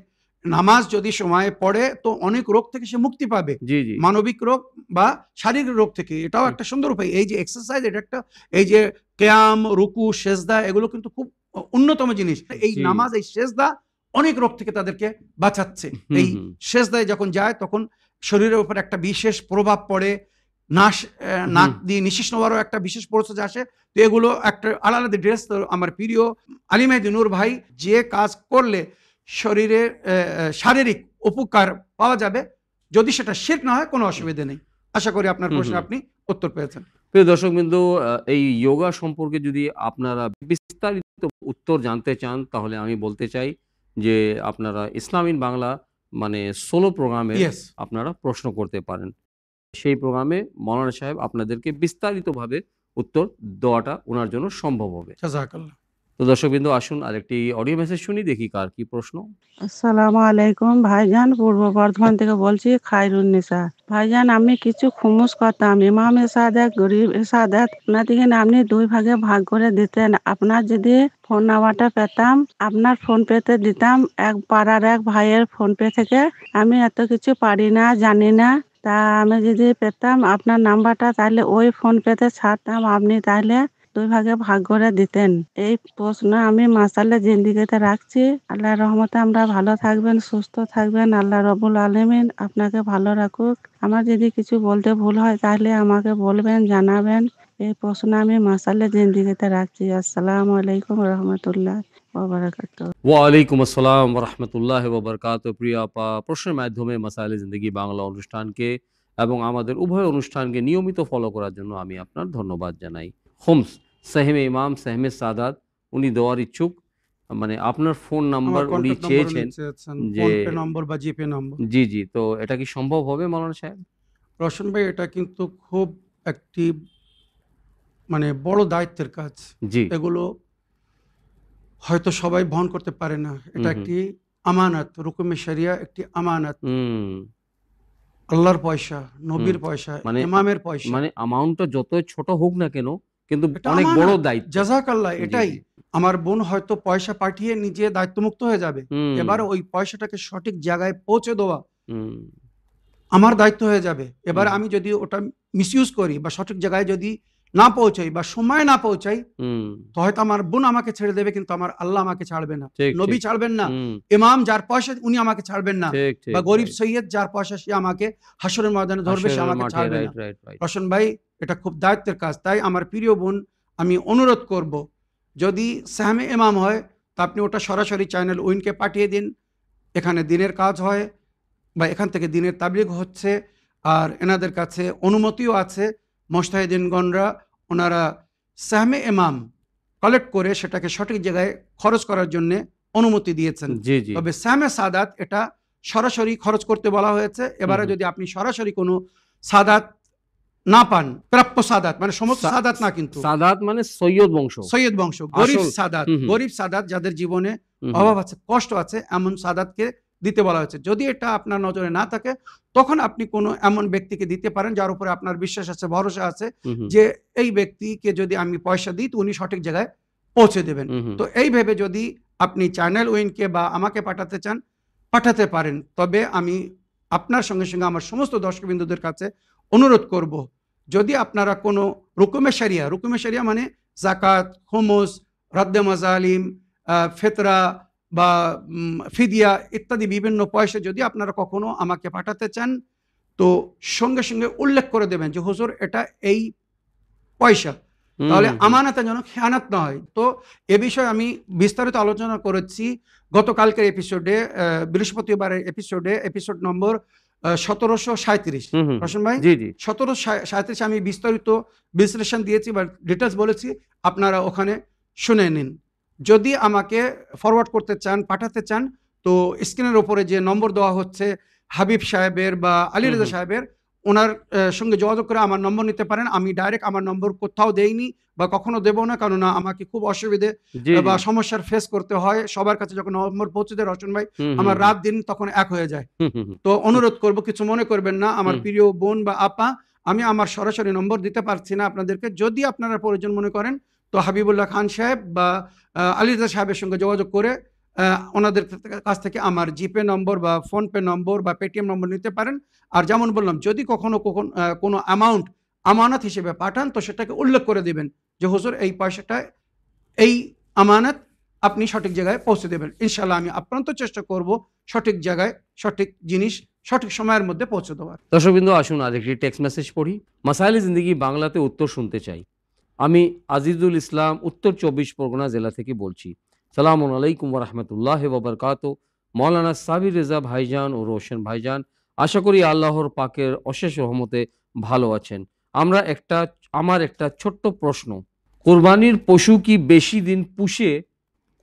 নামাজ যদি সময়ে পড়ে তো অনেক রোগ থেকে সে মুক্তি পাবে, জি, জি। মানবিক রোগ বা শারীরিক রোগ থেকে। এটাও হুম। একটা সুন্দর উপায়। এই যে এক্সারসাইজ, এটা একটা, এই যে কেয়াম, রুকু, সেজদা, এগুলো কিন্তু খুব অন্যতম জিনিস। এই জি। নামাজ, এই সেজদা অনেক রোগ থেকে তাদেরকে বাঁচাচ্ছে। হুম, এই হুম। সেজদায় যখন যায় তখন শরীরের উপর একটা বিশেষ প্রভাব পড়ে, নাক হুম। দিয়ে নিঃশ্বাস নেওয়ারও একটা বিশেষ প্রসেস আসে। তো এগুলো একটা আলাদা ড্রেস। তো আমার প্রিয় আলী মেহেদি নূর ভাই, যে কাজ করলে শরীরের শারীরিক উপকার পাওয়া যাবে, যদি সেটা শিরক না হয়, কোনো অসুবিধা নেই। আশা করি আপনার হুম, প্রশ্নে হুম। আপনি উত্তর পেয়েছেন। প্রিয় দর্শকবৃন্দ, এই যোগা সম্পর্কে যদি আপনারা বিস্তারিত উত্তর জানতে চান, তাহলে আমি বলতে চাই যে আপনারা ইসলাম ইন বাংলা মানে সোলো প্রোগ্রামে ইয়েস, আপনারা প্রশ্ন করতে পারেন। সেই প্রোগ্রামে মৌলানা সাহেব আপনাদেরকে বিস্তারিতভাবে উত্তর দেওয়াটা উনার জন্য সম্ভব হবে। জাযাকাল্লাহ। তো দর্শকবৃন্দ, আসুন আরেকটি অডিও মেসেজ শুনি, দেখি কার কি প্রশ্ন। আসসালামু আলাইকুম ভাইজান, পূর্ব বর্ধমান থেকে বলছি খায়রুন্নিসা। ভাইজান, আমি কিছু খুমুস করতাম, ইমাম সাদেক, গরিব সাদেক, ওনাদিকে আপনি 2 ভাগে ভাগ করে দিতেন। আপনার যদি ফোন নাম্বারটা পেতাম, আপনার ফোন পেতে দিতাম এক পাড়ার এক ভাইয়ের ফোন পে থেকে। আমি এত কিছু পারি না, জানি না। তা আমি যদি পেতাম আপনার নাম্বারটা, তাহলে ওই ফোন পেতে ছাড়তাম। আপনি তাহলে দুই ভাগে ভাগ করে দিতেন। এই প্রশ্ন আমি মাসাল্লা জিন্দিগিতে রাখছি। আল্লাহর রহমতে আমরা ভালো থাকবেন, সুস্থ থাকবেন। আল্লাহ রব্বুল আলামিন আপনাকে ভালো রাখুক। আমার যদি কিছু বলতে ভুল হয় তাহলে আমাকে বলবেন, জানাবেন। এই প্রশ্ন আমি মাসাল্লা জিন্দিগিতে রাখছি। আসসালামু আলাইকুম রহমতুল্লাহ ওয়া বারাকাতুহু। ওয়ালাইকুম আসসালাম রহমতুল্লাহ ওবরকাত। প্রিয় আপা, প্রশ্নের মাধ্যমে মাসাইলে জিন্দেগি বাংলা অনুষ্ঠানকে এবং আমাদের উভয় অনুষ্ঠানকে নিয়মিত ফলো করার জন্য আমি আপনার ধন্যবাদ জানাই। হোমস সেহমে ইমাম সেহমে সাদাত, উনি দেওয়ার ইচ্ছুক, মানে আপনার ফোন নাম্বার আমার উনি কন্ট্যাক্ট নম্বর চেয়েছেন চেয়েছেন, যে ফোন পে নম্বর বা জিপে নম্বর। জি জি, তো এটা কি সম্ভব হবে মৌলানা সাহেব? রোশন ভাই, এটা কিন্তু খুব একটি মানে বড় দায়িত্বের কাজ। জি। এগুলো হয়তো সবাই বহন করতে পারে না। এটা হুম একটি আমানত, রুকুমে শরিয়া একটি আমানত। হুম আল্লাহর পয়সা, হুম নবীর পয়সা, মানে ইমামের পয়সা। মানে অ্যামাউন্টটা যতই ছোট হোক না কেন, কিন্তু এটা অনেক বড় আমানত। দায়িত্ব। জাযাকাল্লাহ, জি এটাই। জি। আমার বোন হয়তো পয়সা পাঠিয়ে নিজে দায়িত্বমুক্ত হয়ে যাবে। হুম এবার ওই পয়সাটাকে সঠিক জায়গায় পৌঁছে দেওয়া হুম আমার দায়িত্ব হয়ে যাবে। এবার হুম আমি যদি ওটা মিসইউজ করি বা সঠিক জায়গায় যদি না পৌঁছাই বা সময়ে না পৌঁছাই, হুম তো হয়তো আমার বোন আমাকে ছেড়ে দেবে, কিন্তু আমার আল্লাহ আমাকে ছাড়বে না। ঠিক নবী ঠিক। ছাড়বেন না। হুম ইমাম যার পয়সা উনি আমাকে ছাড়বেন না। ঠিক বা ঠিক, গরিব রাইট। সৈয়দ যার পয়সা সে আমাকে হাসরের ময়দানে ধরবে, সে হাসরের আমাকে মাঠে, ছাড়বে না। Right right right. রোশন ভাই, এটা খুব দায়িত্বের কাজ। তাই আমার প্রিয় বোন, আমি অনুরোধ করব, যদি সাহমে ইমাম হয় তা আপনি ওটা সরাসরি চ্যানেল উইনকে পাঠিয়ে দিন। এখানে দিনের কাজ হয় বা এখান থেকে দিনের তাবলীগ হচ্ছে। আর এনাদের কাছে অনুমতিও আছে। মুজতাহিদিনগণরা ওনারা সাহমে ইমাম কালেক্ট করে সেটাকে সঠিক জায়গায় খরচ করার জন্য অনুমতি দিয়েছেন। জি জি। তবে সাহমে সাদাত এটা সরাসরি খরচ করতে বলা হয়েছে। এবারে হুম। যদি আপনি সরাসরি কোনো সাদাত না পান, প্রাপ্য সাদাত মানে সমস্ত সাদাত না, কিন্তু সাদাত মানে সৈয়দ বংশ। সৈয়দ বংশ, গরিব আসল। সাদাত, হুম হুম গরিব সাদাত যাদের জীবনে হুম অভাব আছে, কষ্ট আছে, এমন সাদাতকে দিতে বলা হয়েছে। যদি এটা আপনার নজরে না থাকে, তখন আপনি কোনো এমন ব্যক্তিকে দিতে পারেন যার উপরে আপনার বিশ্বাস আছে, ভরসা আছে, হুম হুম যে এই ব্যক্তিকে যদি আমি পয়সা দিই তো উনি সঠিক জায়গায় পৌঁছে দেবেন। হুম হুম। তো এই ভেবে যদি আপনি চ্যানেল উইনকে বা আমাকে পাঠাতে চান, পাঠাতে পারেন। তবে আমি আপনার সঙ্গে সঙ্গে আমার সমস্ত দর্শকবিন্দুদের কাছে অনুরোধ করব, যদি আপনারা কোনো রুকুমে শরিয়া মানে জাকাত, খুমুস, রদ্দে মাজালিম, ফিতরা বা ফিদিয়া ইত্যাদি বিভিন্ন পয়সা যদি আপনারা কখনো আমাকে পাঠাতে চান, তো সঙ্গে সঙ্গে উল্লেখ করে দেবেন যে হুজুর এটা এই পয়সা। হুম তাহলে হুম হুম। আমানতের যেন খেয়ানত না হয়। তো এ বিষয়ে আমি বিস্তারিত আলোচনা করেছি গতকালকের এপিসোডে, বৃহস্পতিবারের এপিসোডে, এপিসোড নম্বর 1737। হুম হুম হুম। রোশন ভাই, জি জি। 1737 আমি বিস্তারিত বিশ্লেষণ দিয়েছি বা ডিটেলস বলেছি, আপনারা ওখানে শুনে নিন। যদি আমাকে ফরওয়ার্ড করতে চান, পাঠাতে চান, তো স্ক্রিনের ওপরে যে নম্বর দেওয়া হচ্ছে হাবিব সাহেবের বা আলী হুম রেজা হুম সাহেবের, ওনার সঙ্গে যোগাযোগ করে আমার নম্বর নিতে পারেন। আমি ডাইরেক্ট আমার নম্বর কোথাও দেইনি বা কখনো দেবো না, কেননা আমাকে খুব অসুবিধে জি বা জি। সমস্যার ফেস করতে হয়। সবার কাছে যখন নম্বর পৌঁছে দেয় রোশন ভাই, হুম হুম আমার হুম রাত দিন তখন এক হয়ে যায়। হুম হুম হুম তো অনুরোধ করব, কিছু মনে করবেন না আমার হুম। প্রিয় বোন বা আপা, আমি আমার সরাসরি নম্বর দিতে পারছি না আপনাদেরকে। যদি আপনারা প্রয়োজন মনে করেন, তো হাবিবুল্লাহ খান সাহেব বা আলী রেজা সাহেবের সঙ্গে যোগাযোগ করে ওনাদের কাছ থেকে আমার জিপে নম্বর বা ফোনপে নম্বর বা পেটিএম নম্বর নিতে পারেন। আর যেমন বললাম, যদি কখনো কোনো অ্যামাউন্ট আমানত হিসেবে পাঠান, তো সেটাকে উল্লেখ করে দিবেন যে হুজুর এই পয়সাটা, এই আমানত আপনি সঠিক জায়গায় পৌঁছে দেবেন। ইনশাআল্লাহ আমি আপ্রান্ত চেষ্টা করব সঠিক জায়গায় সঠিক জিনিস সঠিক সময়ের মধ্যে পৌঁছে দেওয়ার। দর্শকবৃন্দ, আসুন আরেকটি টেক্সট মেসেজ পড়ি। মাসাইলে জিন্দেগি বাংলাতে উত্তর শুনতে চাই। আমি আজিজুল ইসলাম উত্তর 24 পরগনা জেলা থেকে বলছি। সালামুন আলাইকুম ওয়া রাহমাতুল্লাহি ওয়া বারাকাতুহু। মাওলানা সাবির রেজা ভাইজান ও রোশন ভাইজান, আশা করি আল্লাহর পাকের অশেষ রহমতে ভালো আছেন। আমার একটা ছোট্ট প্রশ্ন। কোরবানির পশু কি বেশি দিন পুষে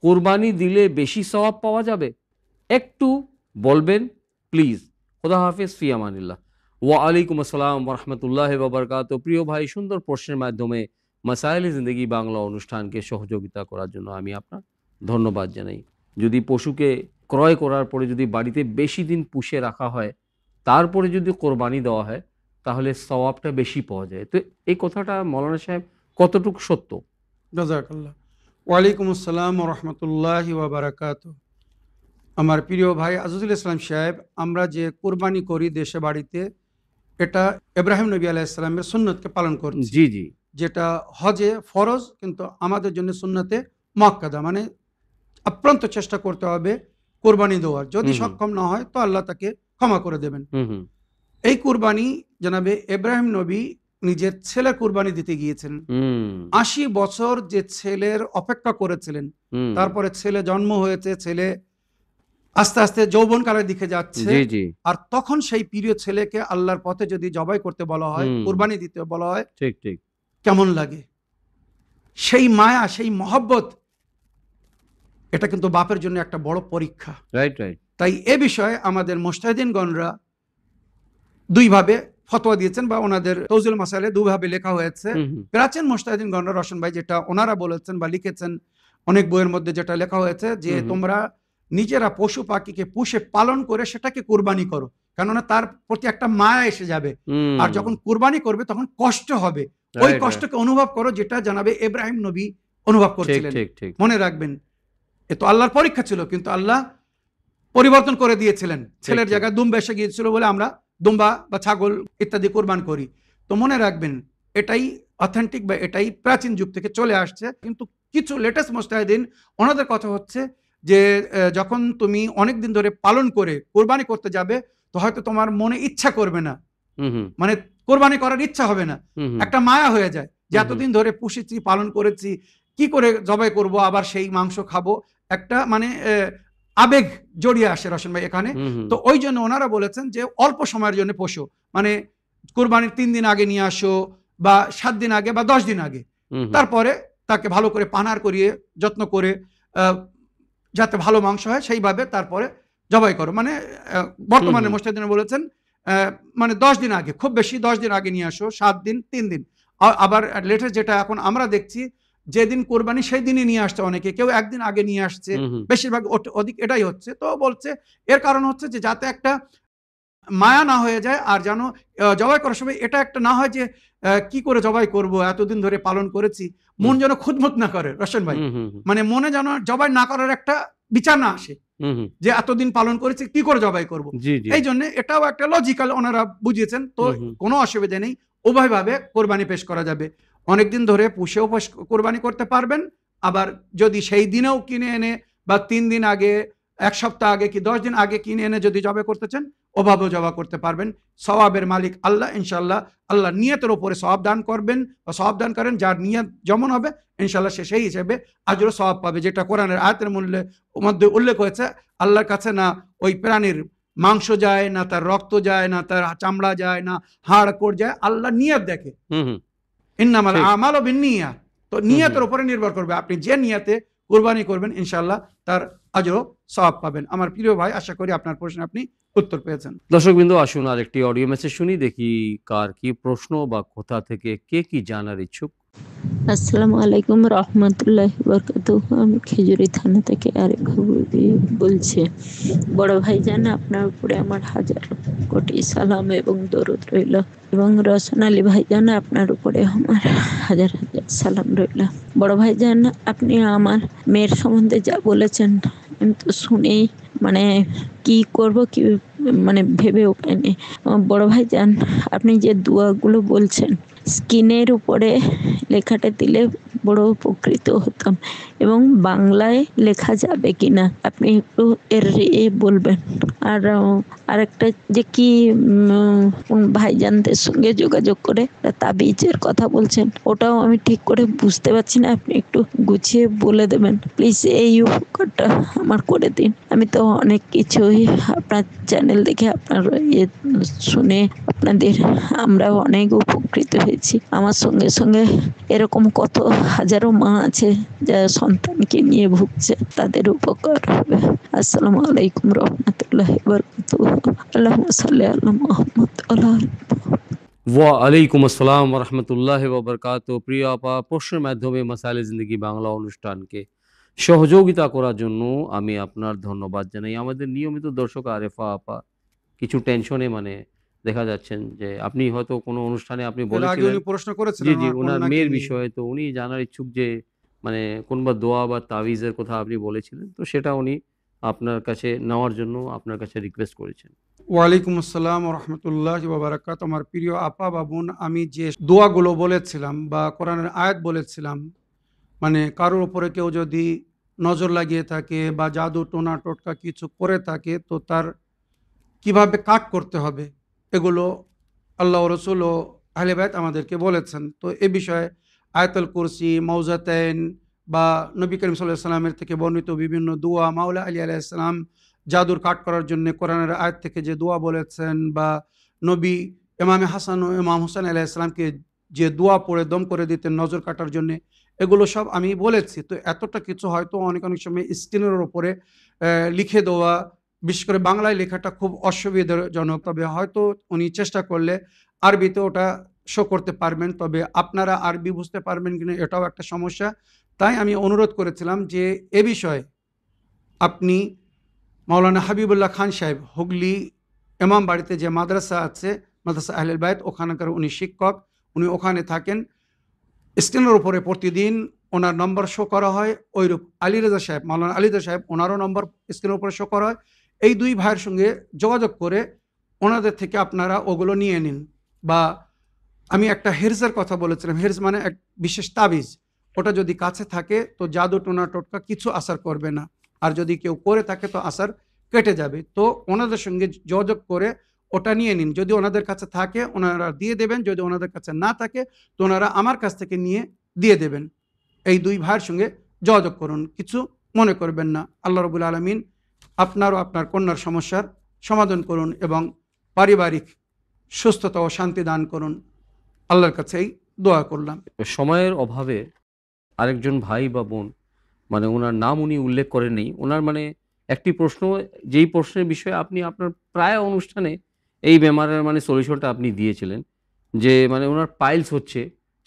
কোরবানি দিলে বেশি সওয়াব পাওয়া যাবে? একটু বলবেন প্লিজ। খোদা হাফেজ, ফি আমানিল্লাহ। ওয়া আলাইকুম আসসালাম ওয়া রাহমাতুল্লাহি ওয়া বারাকাতুহু। প্রিয় ভাই, সুন্দর প্রশ্নের মাধ্যমে মাসাইলে জিন্দেগি বাংলা অনুষ্ঠানকে সহযোগিতা করার জন্য আমি আপনার ধন্যবাদ জানাই। যদি পশুকে ক্রয় করার পরে যদি বাড়িতে বেশি দিন পুষে রাখা হয়, তারপরে যদি কোরবানি দেওয়া হয়, তাহলে সওয়াবটা বেশি পাওয়া যায়। তো এই কথাটা মৌলানা সাহেব কতটুকু সত্য? জাযাকাল্লাহ। ওয়ালাইকুম আসসালাম ওয়া রাহমাতুল্লাহি ওয়া বারাকাতুহু। আমার প্রিয় ভাই আজিজুল ইসলাম সাহেব, আমরা যে কুরবানি করি দেশে বাড়িতে, এটা ইব্রাহিম নবী আলাইহিস সালামের সুন্নতকে পালন করছি। জি জি। যেটা হজে ফরজ কিন্তু আমাদের জন্য সুন্নতে মুআক্কাদা, মানে আপ্রান্ত চেষ্টা করতে হবে কোরবানি দেওয়ার। যদি হুম হুম সক্ষম না হয় তো আল্লাহ তাকে ক্ষমা করে দেবেন। হুম হুম এই কুরবানি জনাবে ইব্রাহিম নবী নিজের ছেলে কুরবানি দিতে গিয়েছেন। হুম ৮০ বছর যে ছেলের অপেক্ষা করেছিলেন, হুম তারপরে ছেলে জন্ম হয়েছে, ছেলে আস্তে আস্তে যৌবনকালের দিকে যাচ্ছে। জি জি আর তখন সেই প্রিয় ছেলেকে আল্লাহর পথে যদি জবাই করতে বলা হয়, হুম কুরবানি দিতে বলা হয়, ঠিক ঠিক কেমন লাগে? সেই মায়া, সেই মহব্বত, এটা কিন্তু বাপের জন্য একটা বড় পরীক্ষা। রাইট রাইট তাই এ বিষয়ে আমাদের মুজতাহিদিনগণরা দুইভাবে ফতোয়া দিয়েছেন বা ওনাদের তৌজিল মাসাইলে দুভাবে লেখা হয়েছে। হুম হুম প্রাচীন মুজতাহিদিনগণরা, রশন ভাই, যেটা ওনারা বলেছেন বা লিখেছেন অনেক বইয়ের মধ্যে, যেটা লেখা হয়েছে যে হুম হুম তোমরা নিজেরা পশু পাখিকে পুষে পালন করে সেটাকে কুরবানি করো, কেননা তার প্রতি একটা মায়া এসে যাবে। আর যখন কুরবানি করবে তখন কষ্ট হবে, ওই রাইট রাইট কষ্টকে অনুভব করো যেটা জানাবে ইব্রাহিম নবী অনুভব ঠিক করছিলেন। ঠিক ঠিক মনে রাখবেন, এ তো আল্লাহর পরীক্ষা ছিল, কিন্তু আল্লাহ পরিবর্তন করে দিয়েছিলেন। ছেলের ঠিক। জায়গায় দুম্বা এসে গিয়েছিল বলে আমরা দুম্বা বা ছাগল ইত্যাদি কোরবান করি। তো মনে রাখবেন, এটাই অথেন্টিক বা এটাই প্রাচীন যুগ থেকে চলে আসছে। কিন্তু কিছু লেটেস্ট মুজতাহিদিন, ওনাদের কথা হচ্ছে যে যখন তুমি অনেক দিন ধরে পালন করে কোরবানি করতে যাবে তো হয়তো তোমার মনে ইচ্ছা করবে না, হুম হুম মানে কোরবানি করার ইচ্ছা হবে না, হুম হুম একটা মায়া হয়ে যায় যে হুম হুম এতদিন ধরে পুষেছি, পালন করেছি, কি করে জবাই করব, আবার সেই মাংস খাবো, একটা মানে আবেগ জড়িয়ে আসে রশন ভাই এখানে। হুম হুম তো ওই জন্য ওনারা বলেছেন যে অল্প সময়ের জন্য পোষো, মানে কোরবানির ৩ দিন আগে নিয়ে আসো বা ৭ দিন আগে বা ১০ দিন আগে, হুম হুম তারপরে তাকে ভালো করে পানার করিয়ে যত্ন করে আহ, যাতে ভালো মাংস হয় সেইভাবে তারপরে জবাই করো। মানে হুম বর্তমানে হুম মুস্তাহিদিন বলেছেন মানে ১০ দিন আগে, খুব বেশি ১০ দিন আগে নিয়ে আসো, ৭ দিন, ৩ দিন। আবার লেটেস্ট যেটা এখন আমরা দেখছি, যেদিন কোরবানি সেই দিনই নিয়ে আসছে অনেকে, কেউ একদিন আগে নিয়ে আসছে, হুম হুম বেশিরভাগ অধিক এটাই হচ্ছে। তো বলছে এর কারণ হচ্ছে যে যাতে একটা মায়া না হয়ে যায়, আর যেন জবাই করার সময় এটা একটা না হয় যে কি করে জবাই করব, এতদিন ধরে পালন করেছি, হুম মন যেন খুঁতমুত না করে রশন ভাই, হুম হুম হুম মানে মনে যেন জবাই না করার একটা বিচার না আসে হুম হুম যে এতদিন পালন করেছি, কি করে জবাই করব। জি জি এই জন্য এটাও একটা লজিক্যাল ওনারা বুঝিয়েছেন। তো হুম হুম কোনো অসুবিধা নেই, উভয়ভাবে কোরবানি পেশ করা যাবে। অনেকদিন ধরে পুষেও কোরবানি করতে পারবেন, আবার যদি সেই দিনেও কিনে এনে বা ৩ দিন আগে, ১ সপ্তাহ আগে কি ১০ দিন আগে কিনে এনে যদি জবাই করতে চান, ওভাবেও জবাই করতে পারবেন। সওয়াবের মালিক আল্লাহ, ইনশাআল্লাহ আল্লাহ নিয়তের উপরে সওয়াব দান করবেন বা সওয়াব দান করেন, যার নিয়ত যেমন হবে ইনশাআল্লাহ সে সেই হিসেবে আজর সওয়াব পাবে। যেটা কোরআনের আয়াতের মধ্যে উল্লেখ হয়েছে, আল্লাহর কাছে না ওই প্রাণীর মাংস যায়, না তার রক্ত যায়, না তার চামড়া যায়, না হাড় কোড় যায়, আল্লাহ নিয়ত দেখে। হুম হুম ইন্নামাল ঠিক আমালু বিন্নিয়াত। তো হুম হুম নিয়তের উপরে নির্ভর করবে, আপনি যে নিয়তে কুরবানি করবেন ইনশাআল্লাহ তার আজর সওয়াব পাবেন। আমার প্রিয় ভাই, আশা করি আপনার প্রশ্নে আপনি উত্তর পেয়েছেন। দর্শকবৃন্দ, আসুন আর একটি অডিও মেসেজ শুনি, দেখি কার কি প্রশ্ন বা কোথা থেকে কে কি জানার ইচ্ছুক। আসসালামু আলাইকুম রহমতুল্লাহি বরকাতুহু। আমি খেজুরি থানা থেকে আরেক বলছি। বড় ভাইজান, আপনার উপরে আমার হাজার কোটি সালাম এবং দরুদ রইল, এবং রসন আলী ভাইজান, আপনার উপরে আমার হাজার হাজার সালাম রইল। বড় ভাইজান, আপনি আমার মেয়ের সম্বন্ধে যা বলেছেন আমি তো শুনেই মানে কি করব কি মানে ভেবেও পাইনি। বড় ভাইজান, আপনি যে দোয়াগুলো বলছেন স্ক্রিনের উপরে লেখাটা দিলে বড় উপকৃত হতাম, এবং বাংলায় লেখা যাবে কিনা আপনি একটু এর বলবেন। আর আরেকটা যে কি ভাইজানদের সঙ্গে যোগাযোগ করে তাবিজের কথা বলছেন, ওটাও আমি ঠিক করে বুঝতে পারছি না, আপনি একটু গুছিয়ে বলে দেবেন প্লিজ। এই উপকারটা আমার করে দিন। আমি তো অনেক কিছুই আপনার চ্যানেল দেখে, আপনার শুনে আপনাদের আমরাও অনেক উপকৃত হয়েছি। আমার সঙ্গে সঙ্গে এরকম কত হাজারো মা আছে যারা সন্তানকে নিয়ে ভুগছে, তাদের উপকার হবে। আসসালামু আলাইকুম রহমতুল্লাহি ওয়া বারাকাতুহু। আল্লাহুম্মা সাল্লি আলা মুহাম্মদ ওয়া আলা আলি ওয়া আলাইকুম আসসালাম ওয়া রাহমাতুল্লাহি ওয়া বারাকাতুহু। প্রিয় আপা, প্রশ্নের মাধ্যমে মাসাইলে জিন্দেগি বাংলা অনুষ্ঠানকে সহযোগিতা করার জন্য আমি আপনার ধন্যবাদ জানাই। আমাদের নিয়মিত দর্শক আরেফা আপা কিছু টেনশনে, মানে দেখা যাচ্ছেন যে আপনি হয়তো কোনো অনুষ্ঠানে আপনি এর আগে বলেছিলেন, উনি প্রশ্ন জি করেছিলেন জি, ওনার ওনার কন্যাকে মেয়ের নিয়ে। বিষয়ে, তো উনি জানার ইচ্ছুক যে মানে কোনবা দোয়া বা তাবিজের কথা আপনি বলেছিলেন, তো সেটা উনি আপনার কাছে নেওয়ার জন্য আপনার কাছে রিকোয়েস্ট করেছেন। ওয়ালাইকুম আসসালাম রহমতুল্লাহ বারাকাত। আমার প্রিয় আপা বাবুন, আমি যে দোয়াগুলো বলেছিলাম বা কোরআনের আয়াত বলেছিলাম, মানে কারোর উপরে কেউ যদি নজর লাগিয়ে থাকে বা জাদু টোনা টোটকা কিছু করে থাকে, তো তার কিভাবে কাট করতে হবে, এগুলো আল্লাহ রসুল ও আহলে বাইত আমাদেরকে বলেছেন। তো এ বিষয়ে আয়াতুল কুরসি, মৌজাতাইন বা নবী করিম সাল্লাল্লাহু আলাইহি সাল্লামের থেকে বর্ণিত বিভিন্ন দোয়া, মাওলা আলী আলাইহিস সালাম জাদুর কাট করার জন্য কোরআনের আয়াত থেকে যে দোয়া বলেছেন, বা নবী ইমামে হাসান ও ইমাম হোসেন আলাইহিস সালামকে যে দোয়া পড়ে দম করে দিতেন নজর কাটার জন্য, এগুলো সব আমি বলেছি। তো এতটা কিছু হয়তো অনেক অনেক সময় স্ক্রিনের ওপরে লিখে দেওয়া, বিশেষ করে বাংলায় লেখাটা খুব অসুবিধাজনক। তবে হয়তো উনি চেষ্টা করলে আরবিতে ওটা শো করতে পারবেন, তবে আপনারা আরবি বুঝতে পারবেন কিনা এটাও একটা সমস্যা। তাই আমি অনুরোধ করেছিলাম যে এ বিষয়ে আপনি মাওলানা হাবিবুল্লাহ খান সাহেব, হুগলি ইমাম বাড়িতে যে মাদ্রাসা আছে, মাদ্রাসা আহলুল বাইত, ওখানকার উনি শিক্ষক, উনি ওখানে থাকেন। স্ক্রিনের উপরে প্রতিদিন ওনার নম্বর শো করা হয়। ওইরূপ আলী রেজা সাহেব, মাওলানা আলী রেজা সাহেব, ওনারও নম্বর স্ক্রিনের উপরে শো করা হয়। এই দুই ভাইয়ের সঙ্গে যোগাযোগ করে ওনাদের থেকে আপনারা ওগুলো নিয়ে নিন। বা আমি একটা হেরজের কথা বলেছিলাম, হেরজ মানে এক বিশেষ তাবিজ, ওটা যদি কাছে থাকে তো জাদু টোনা টোটকা কিছু আসার করবে না, আর যদি কেউ করে থাকে তো আসার কেটে যাবে। তো ওনাদের সঙ্গে যোগাযোগ করে ওটা নিয়ে নিন। যদি ওনাদের কাছে থাকে ওনারা দিয়ে দেবেন, যদি ওনাদের কাছে না থাকে তো ওনারা আমার কাছ থেকে নিয়ে দিয়ে দেবেন। এই দুই ভাইয়ের সঙ্গে যোগাযোগ করুন, কিছু মনে করবেন না। আল্লাহ রবুল আলমিন আপনার ও আপনার কন্যার সমস্যার সমাধান করুন এবং পারিবারিক সুস্থতা ও শান্তি দান করুন। আল্লাহর কাছেই দোয়া করলাম। সময়ের অভাবে আরেকজন ভাই বা বোন, মানে ওনার নাম উনি উল্লেখ করেননি, ওনার মানে একটি প্রশ্ন, যেই প্রশ্নের বিষয়ে আপনি আপনার প্রায় অনুষ্ঠানে এই বেমারের মানে সলিউশনটা আপনি দিয়েছিলেন, যে মানে ওনার পাইলস হচ্ছে,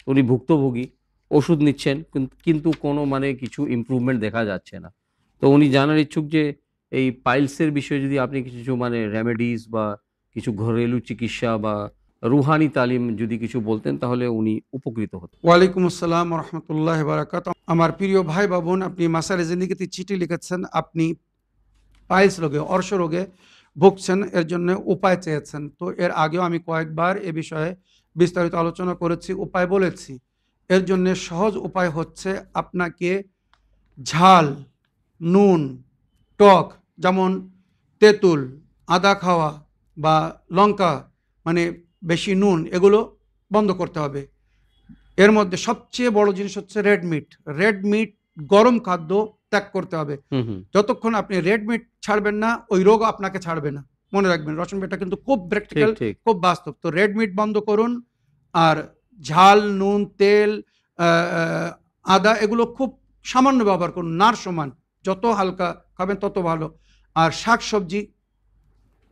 উনি ভুক্তভোগী, ওষুধ নিচ্ছেন, কিন্তু কোনো মানে কিছু ইমপ্রুভমেন্ট দেখা যাচ্ছে না। তো উনি জানার ইচ্ছুক যে এই পাইলসের বিষয়ে যদি আপনি কিছু মানে রেমেডিস বা কিছু ঘরেলু চিকিৎসা বা রুহানি তালিম যদি কিছু বলতেন তাহলে উনি উপকৃত হতেন। ওয়ালাইকুম আসসালাম রহমতুল্লাহ বারাকাত। আমার প্রিয় ভাই বা বোন, আপনি মাসারে জিন্দিগিতে চিঠি লিখেছেন, আপনি পাইলস রোগে, অর্শ রোগে ভুগছেন, এর জন্য উপায় চেয়েছেন। তো এর আগেও আমি কয়েকবার এ বিষয়ে বিস্তারিত আলোচনা করেছি, উপায় বলেছি। এর জন্য সহজ উপায় হচ্ছে আপনাকে ঝাল, নুন, টক, যেমন তেঁতুল, আদা খাওয়া বা লঙ্কা, মানে বেশি নুন, এগুলো বন্ধ করতে হবে। এর মধ্যে সবচেয়ে বড় জিনিস হচ্ছে রেড মিট। রেড মিট, গরম খাদ্য ত্যাগ করতে হবে। হুম হুম। যতক্ষণ আপনি রেড মিট ছাড়বেন না, ওই রোগ আপনাকে ছাড়বে না। মনে রাখবেন, রসুন বেটা কিন্তু খুব ঠিক প্র্যাকটিক্যাল, ঠিক। খুব বাস্তব। তো রেড মিট বন্ধ করুন। আর ঝাল, নুন, তেল, আদা, এগুলো খুব সামান্য ব্যবহার করুন, নার সমান। যত হালকা খাবেন তত ভালো। আর শাক সবজি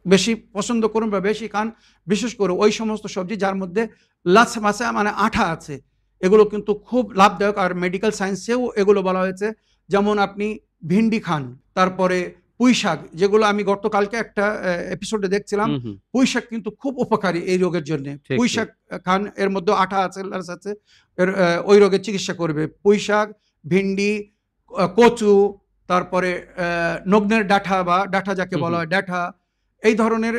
বেশি পছন্দ করুন বা বেশি খান, বিশেষ করে ওই সমস্ত সবজি যার মধ্যে লাচ্ছা মাছা মানে আঠা আছে, এগুলো কিন্তু খুব লাভদায়ক। আর মেডিকেল সায়েন্সেও এগুলো বলা হয়েছে। যেমন আপনি ভিন্ডি খান, তারপরে পুঁই শাক, যেগুলো আমি গতকালকে একটা এপিসোডে দেখছিলাম, হুম হুম। পুঁই শাক কিন্তু খুব উপকারী এই রোগের জন্য। ঠিক পুঁই ঠিক। শাক খান, এর মধ্যে আঠা আছে, লাস আছে, এর ওই রোগের চিকিৎসা করবে। পুঁই শাক, ভিন্ডি, কচু, তারপরে নগ্নের ডাঁটা বা ডাঁটা যাকে হুম বলা হুম। হয়, ডাঁটা, এই ধরনের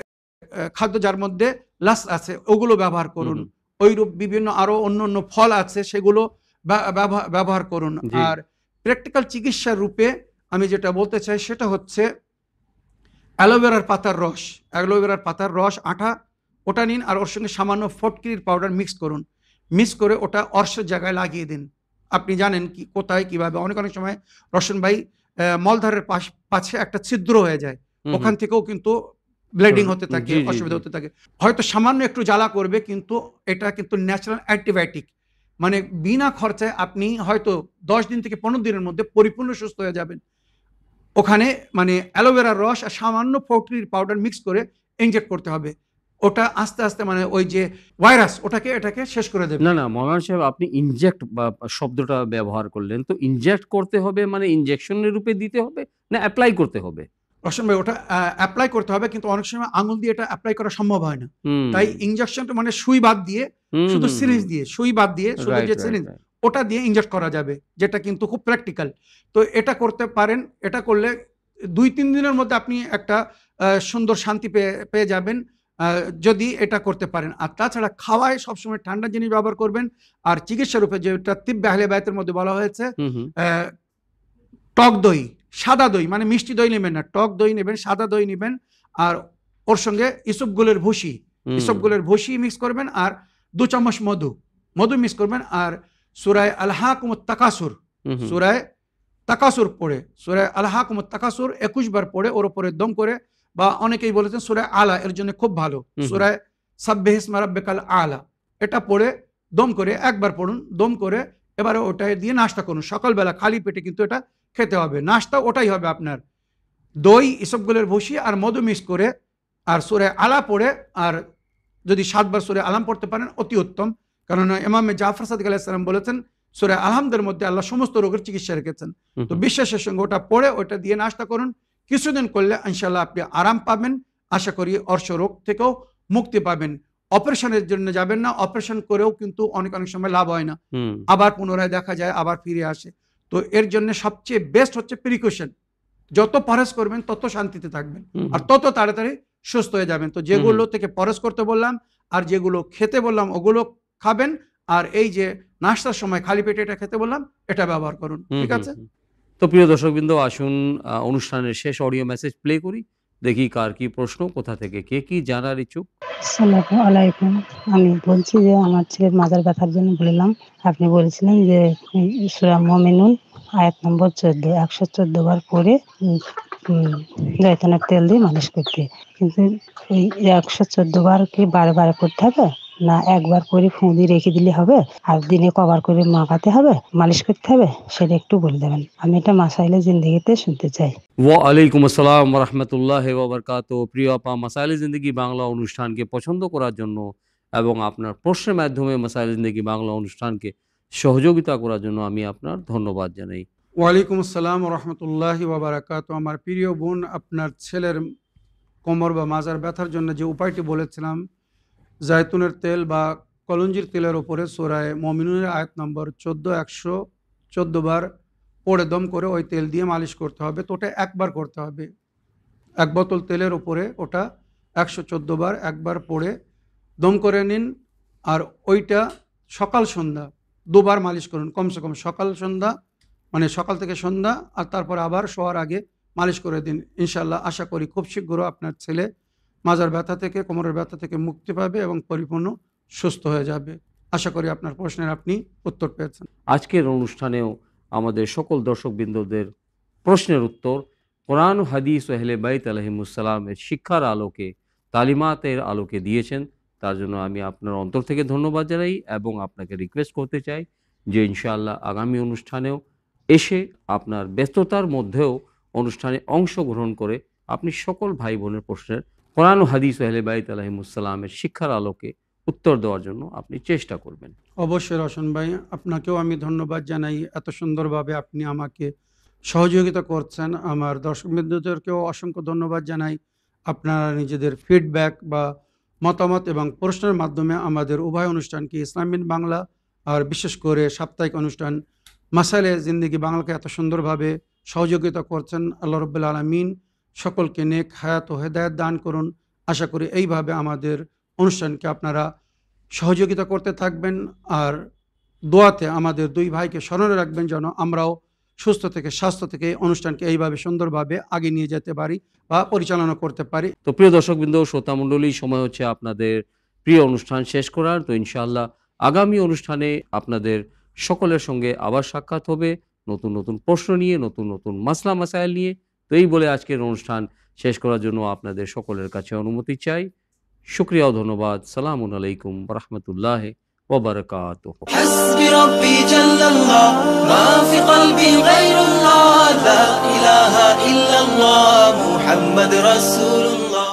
খাদ্য যার মধ্যে লাস আছে ওগুলো ব্যবহার হুম করুন। হুম। ওইরূপ বিভিন্ন আরো অন্য অন্য ফল আছে, সেগুলো ব্যবহার করুন। জি। আর প্র্যাকটিক্যাল চিকিৎসার রূপে আমি যেটা বলতে চাই সেটা হচ্ছে অ্যালোভেরার পাতার রস। অ্যালোভেরার পাতার রস, আঠা, ওটা নিন, আর ওর সঙ্গে সামান্য ফটকিরির পাউডার মিক্স করুন। মিক্স করে ওটা অর্শের জায়গায় লাগিয়ে দিন। আপনি জানেন কি কোথায় কিভাবে। অনেক অনেক সময় রসুন ভাই মলধারের পাশে একটা ছিদ্র হয়ে যায়, হুম ওখান হুম। থেকেও কিন্তু ব্লিডিং হতে থাকে, জি জি জি। অসুবিধা হতে থাকে। হয়তো সামান্য একটু জ্বালা করবে, কিন্তু এটা কিন্তু ন্যাচারাল অ্যান্টিবায়োটিক। মানে বিনা খরচায় আপনি হয়তো 10 দিন থেকে 15 দিনের মধ্যে পরিপূর্ণ সুস্থ হয়ে যাবেন। ওখানে মানে অ্যালোভেরার রস আর সামান্য ফটকিরির পাউডার মিক্স করে ইনজেক্ট করতে হবে। ওটা আস্তে আস্তে মানে ওই যে ভাইরাস, এটাকে শেষ করে দেবে। না, না মৌলানা সাহেব, আপনি ইনজেক্ট বা শব্দটা ব্যবহার করলেন। তো ইনজেক্ট করতে হবে মানে ইনজেকশনের রূপে দিতে হবে না এপ্লাই করতে হবে? রসুন ভাই, ওটা এপ্লাই করতে হবে, কিন্তু অনেক সময় আঙুল দিয়ে এটা এপ্লাই করা সম্ভব হয় না। হুম। তাই ইনজেকশনটা মানে সুই বাদ দিয়ে, হুম শুধু হুম সিরিঞ্জ হুম। দিয়ে, সুই বাদ দিয়ে শুধু রাইট যে রাইট সিরিঞ্জ, রাইট। ওটা দিয়ে ইনজেক্ট করা যাবে, যেটা কিন্তু খুব প্র্যাকটিক্যাল। তো এটা করতে পারেন। এটা করলে 2-3 দিনের মধ্যে আপনি একটা সুন্দর শান্তি পেয়ে যাবেন যদি এটা করতে পারেন। আর তাছাড়া খাওয়ায় সবসময় ঠান্ডা জিনিস ব্যবহার করবেন। আর চিকিৎসা রূপে যেটা তিব্বে আহলে বায়াতের মধ্যে বলা হয়েছে, টক দই, সাদা দই, মানে মিষ্টি দই নেবেন না, টক দই নেবেন, সাদা দই নেবেন, আর ওর সঙ্গে ইসবগুলের ভুসি মিক্স করবেন, আর 2 চামচ মধু মিক্স করবেন, আর সূরায়ে আল-হাকুমুত তাকাসুর, সূরায়ে তাকাসুর পড়ে, সূরায়ে আল-হাকুমুত তাকাসুর 21 বার পড়ে ওর উপরে দম করে, বা অনেকেই বলেছেন সূরায়ে আলা, এর জন্য খুব ভালো, সূরায়ে সাব্বিহিসমা রাব্বিকাল আলা, এটা পড়ে দম করে একবার পড়ুন, দম করে এবারে ওটা দিয়ে নাস্তা করুন। সকালবেলা খালি পেটে কিন্তু এটা খেতে হবে। নাস্তা ওটাই হবে আপনার, দই, ইসবগুলের ভুসি আর মধু মিক্স করে, আর সূরা আলা পড়ে, আর যদি 7 বার সূরা আলাম পড়তে পারেন অতি উত্তম। কারণ ইমাম জাফর সাদিক আলাইহিস সালাম বলেছেন সূরা আলহামদের মধ্যে আল্লাহ সমস্ত রোগের চিকিৎসা রেখেছেন। তো বিশ্বাসের সঙ্গে ওটা পড়ে ওটা দিয়ে নাস্তা করুন। কিছুদিন করলে ইনশাআল্লাহ আপনি আরাম পাবেন, আশা করি অর্শ রোগ থেকেও মুক্তি পাবেন। অপারেশনের জন্য যাবেন না, অপারেশন করেও কিন্তু অনেক সময় লাভ হয় না, আবার পুনরায় দেখা যায়, আবার ফিরে আসে। তো এর জন্য সবচেয়ে বেস্ট হচ্ছে প্রিকশন। যত পরহেজ করবেন তত শান্তিতে থাকবেন, আর তত তাড়াতাড়ি সুস্থ হয়ে যাবেন। তো যেগুলো থেকে পরহেজ করতে বললাম আর যেগুলো খেতে বললাম ওগুলো খাবেন, আর এই যে নাস্তার সময় খালি পেটে এটা খেতে বললাম এটা ব্যবহার করুন, ঠিক আছে? তো প্রিয় দর্শকবৃন্দ, আসুন অনুষ্ঠানের শেষ অডিও মেসেজ প্লে করি, দেখি কার কি প্রশ্ন, কোথা থেকে কে কি জানার ইচ্ছুক। আসসালামু আলাইকুম। আমি বলছি যে আমার ছেলের মাজার ব্যথার জন্য বললাম, আপনি বলেছিলেন যে সূরা মুমিনুন আয়াত নম্বর 14 114 বার পরে জয়তুনের তেল দিয়ে মালিশ করতে, কিন্তু ওই 114 বার কি বারে করতে হবে, না একবার করে ফুঁ দিয়ে রেখে দিলে হবে, আর দিনে কবার করে মাখাতে হবে, মালিশ করতে হবে, সেটা একটু বলে দেবেন। আমি এটা মাসাইলে জিন্দেগিতে শুনতে চাই। ওয়ালাইকুম আসসালাম ওয়া রাহমাতুল্লাহি ওয়া বারাকাতুহু। প্রিয় আপা, মাসাইলে জিন্দেগি বাংলা অনুষ্ঠানকে পছন্দ করার জন্য এবং আপনার প্রশ্নের মাধ্যমে মাসাইলে জিন্দেগি বাংলা অনুষ্ঠানকে সহযোগিতা করার জন্য আমি আপনার ধন্যবাদ জানাই। ওয়ালাইকুম আসসালাম ওয়া রাহমাতুল্লাহি ওয়া বারাকাতুহু। আমার প্রিয় বোন, আপনার ছেলের কোমর বা মাজার ব্যথার জন্য যে উপায়টি বলেছিলাম, জায়তুনের তেল বা কলঞ্জির তেলের উপরে সূরায়ে মুমিনুনের আয়াত নম্বর 114 বার পড়ে দম করে ওই তেল দিয়ে মালিশ করতে হবে। তো ওটা একবার করতে হবে, 1 বোতল তেলের উপরে ওটা 114 বার একবার পড়ে দম করে নিন, আর ওইটা সকাল সন্ধ্যা 2 বার মালিশ করুন, কমসে কম সকাল সন্ধ্যা, মানে সকাল থেকে সন্ধ্যা, আর তারপর আবার শোয়ার আগে মালিশ করে দিন। ইনশাআল্লাহ আশা করি খুব শীঘ্র আপনার ছেলে মাজার ব্যথা থেকে, কোমরের ব্যথা থেকে মুক্তি পাবে এবং পরিপূর্ণ সুস্থ হয়ে যাবে। আশা করি আপনার প্রশ্নের আপনি উত্তর পেয়েছেন। আজকের অনুষ্ঠানেও আমাদের সকল দর্শকবৃন্দদের প্রশ্নের উত্তর কোরআন ও হাদিস ও আহলে বাইত আলাইহিমুসসালামের শিক্ষার আলোকে, তালিমাতের আলোকে দিয়েছেন। তার জন্য আমি আপনার অন্তর থেকে ধন্যবাদ জানাই এবং আপনাকে রিকোয়েস্ট করতে চাই যে ইনশাআল্লাহ আগামী অনুষ্ঠানেও এসে আপনার ব্যস্ততার মধ্যেও অনুষ্ঠানে অংশগ্রহণ করে আপনি সকল ভাই বোনের প্রশ্নের কোরআন ও হাদিস ও আহলে বাইত আলাইহিমুসসালামের শিক্ষার আলোকে উত্তর দেওয়ার জন্য আপনি চেষ্টা করবেন। অবশ্যই রওশন ভাই, আপনাকেও আমি ধন্যবাদ জানাই, এত সুন্দরভাবে আপনি আমাকে সহযোগিতা করছেন। আমার দর্শকবৃন্দদেরকেও অসংখ্য ধন্যবাদ জানাই। আপনারা নিজেদের ফিডব্যাক বা মতামত এবং প্রশ্নের মাধ্যমে আমাদের উভয় অনুষ্ঠানকে ইসলামিক বাংলা আর বিশেষ করে সাপ্তাহিক অনুষ্ঠান মাসাইলে জিন্দেগি বাংলাকে এত সুন্দরভাবে সহযোগিতা করছেন। আল্লাহ রাব্বুল আলামিন সকলকে নেক হায়াত ও হেদায়েত দান করুন। আশা করি এইভাবে আমাদের অনুষ্ঠানকে আপনারা সহযোগিতা করতে থাকবেন, আর দোয়াতে আমাদের 2 ভাইকে স্মরণে রাখবেন যেন আমরাও সুস্থ থেকে স্বাস্থ্য থেকে অনুষ্ঠানকে এইভাবে সুন্দরভাবে আগে নিয়ে যেতে পারি বা পরিচালনা করতে পারি। তো প্রিয় দর্শকবৃন্দ, শ্রোতামণ্ডলী, সময় হচ্ছে আপনাদের প্রিয় অনুষ্ঠান শেষ করার। তো ইনশাআল্লাহ আগামী অনুষ্ঠানে আপনাদের সকলের সঙ্গে আবার সাক্ষাৎ হবে নতুন প্রশ্ন নিয়ে, নতুন মাসলা মাসাইল নিয়ে। তো এই বলে আজকের অনুষ্ঠান শেষ করার জন্য আপনাদের সকলের কাছে অনুমতি চাই। শুকরিয়া ও ধন্যবাদ। সালামুন আলাইকুম ওয়া রাহমাতুল্লাহি ওয়া বারাকাতুহু। حسبي ربي جل الله ما في قلبي غير الله لا إله إلا الله محمد رسول الله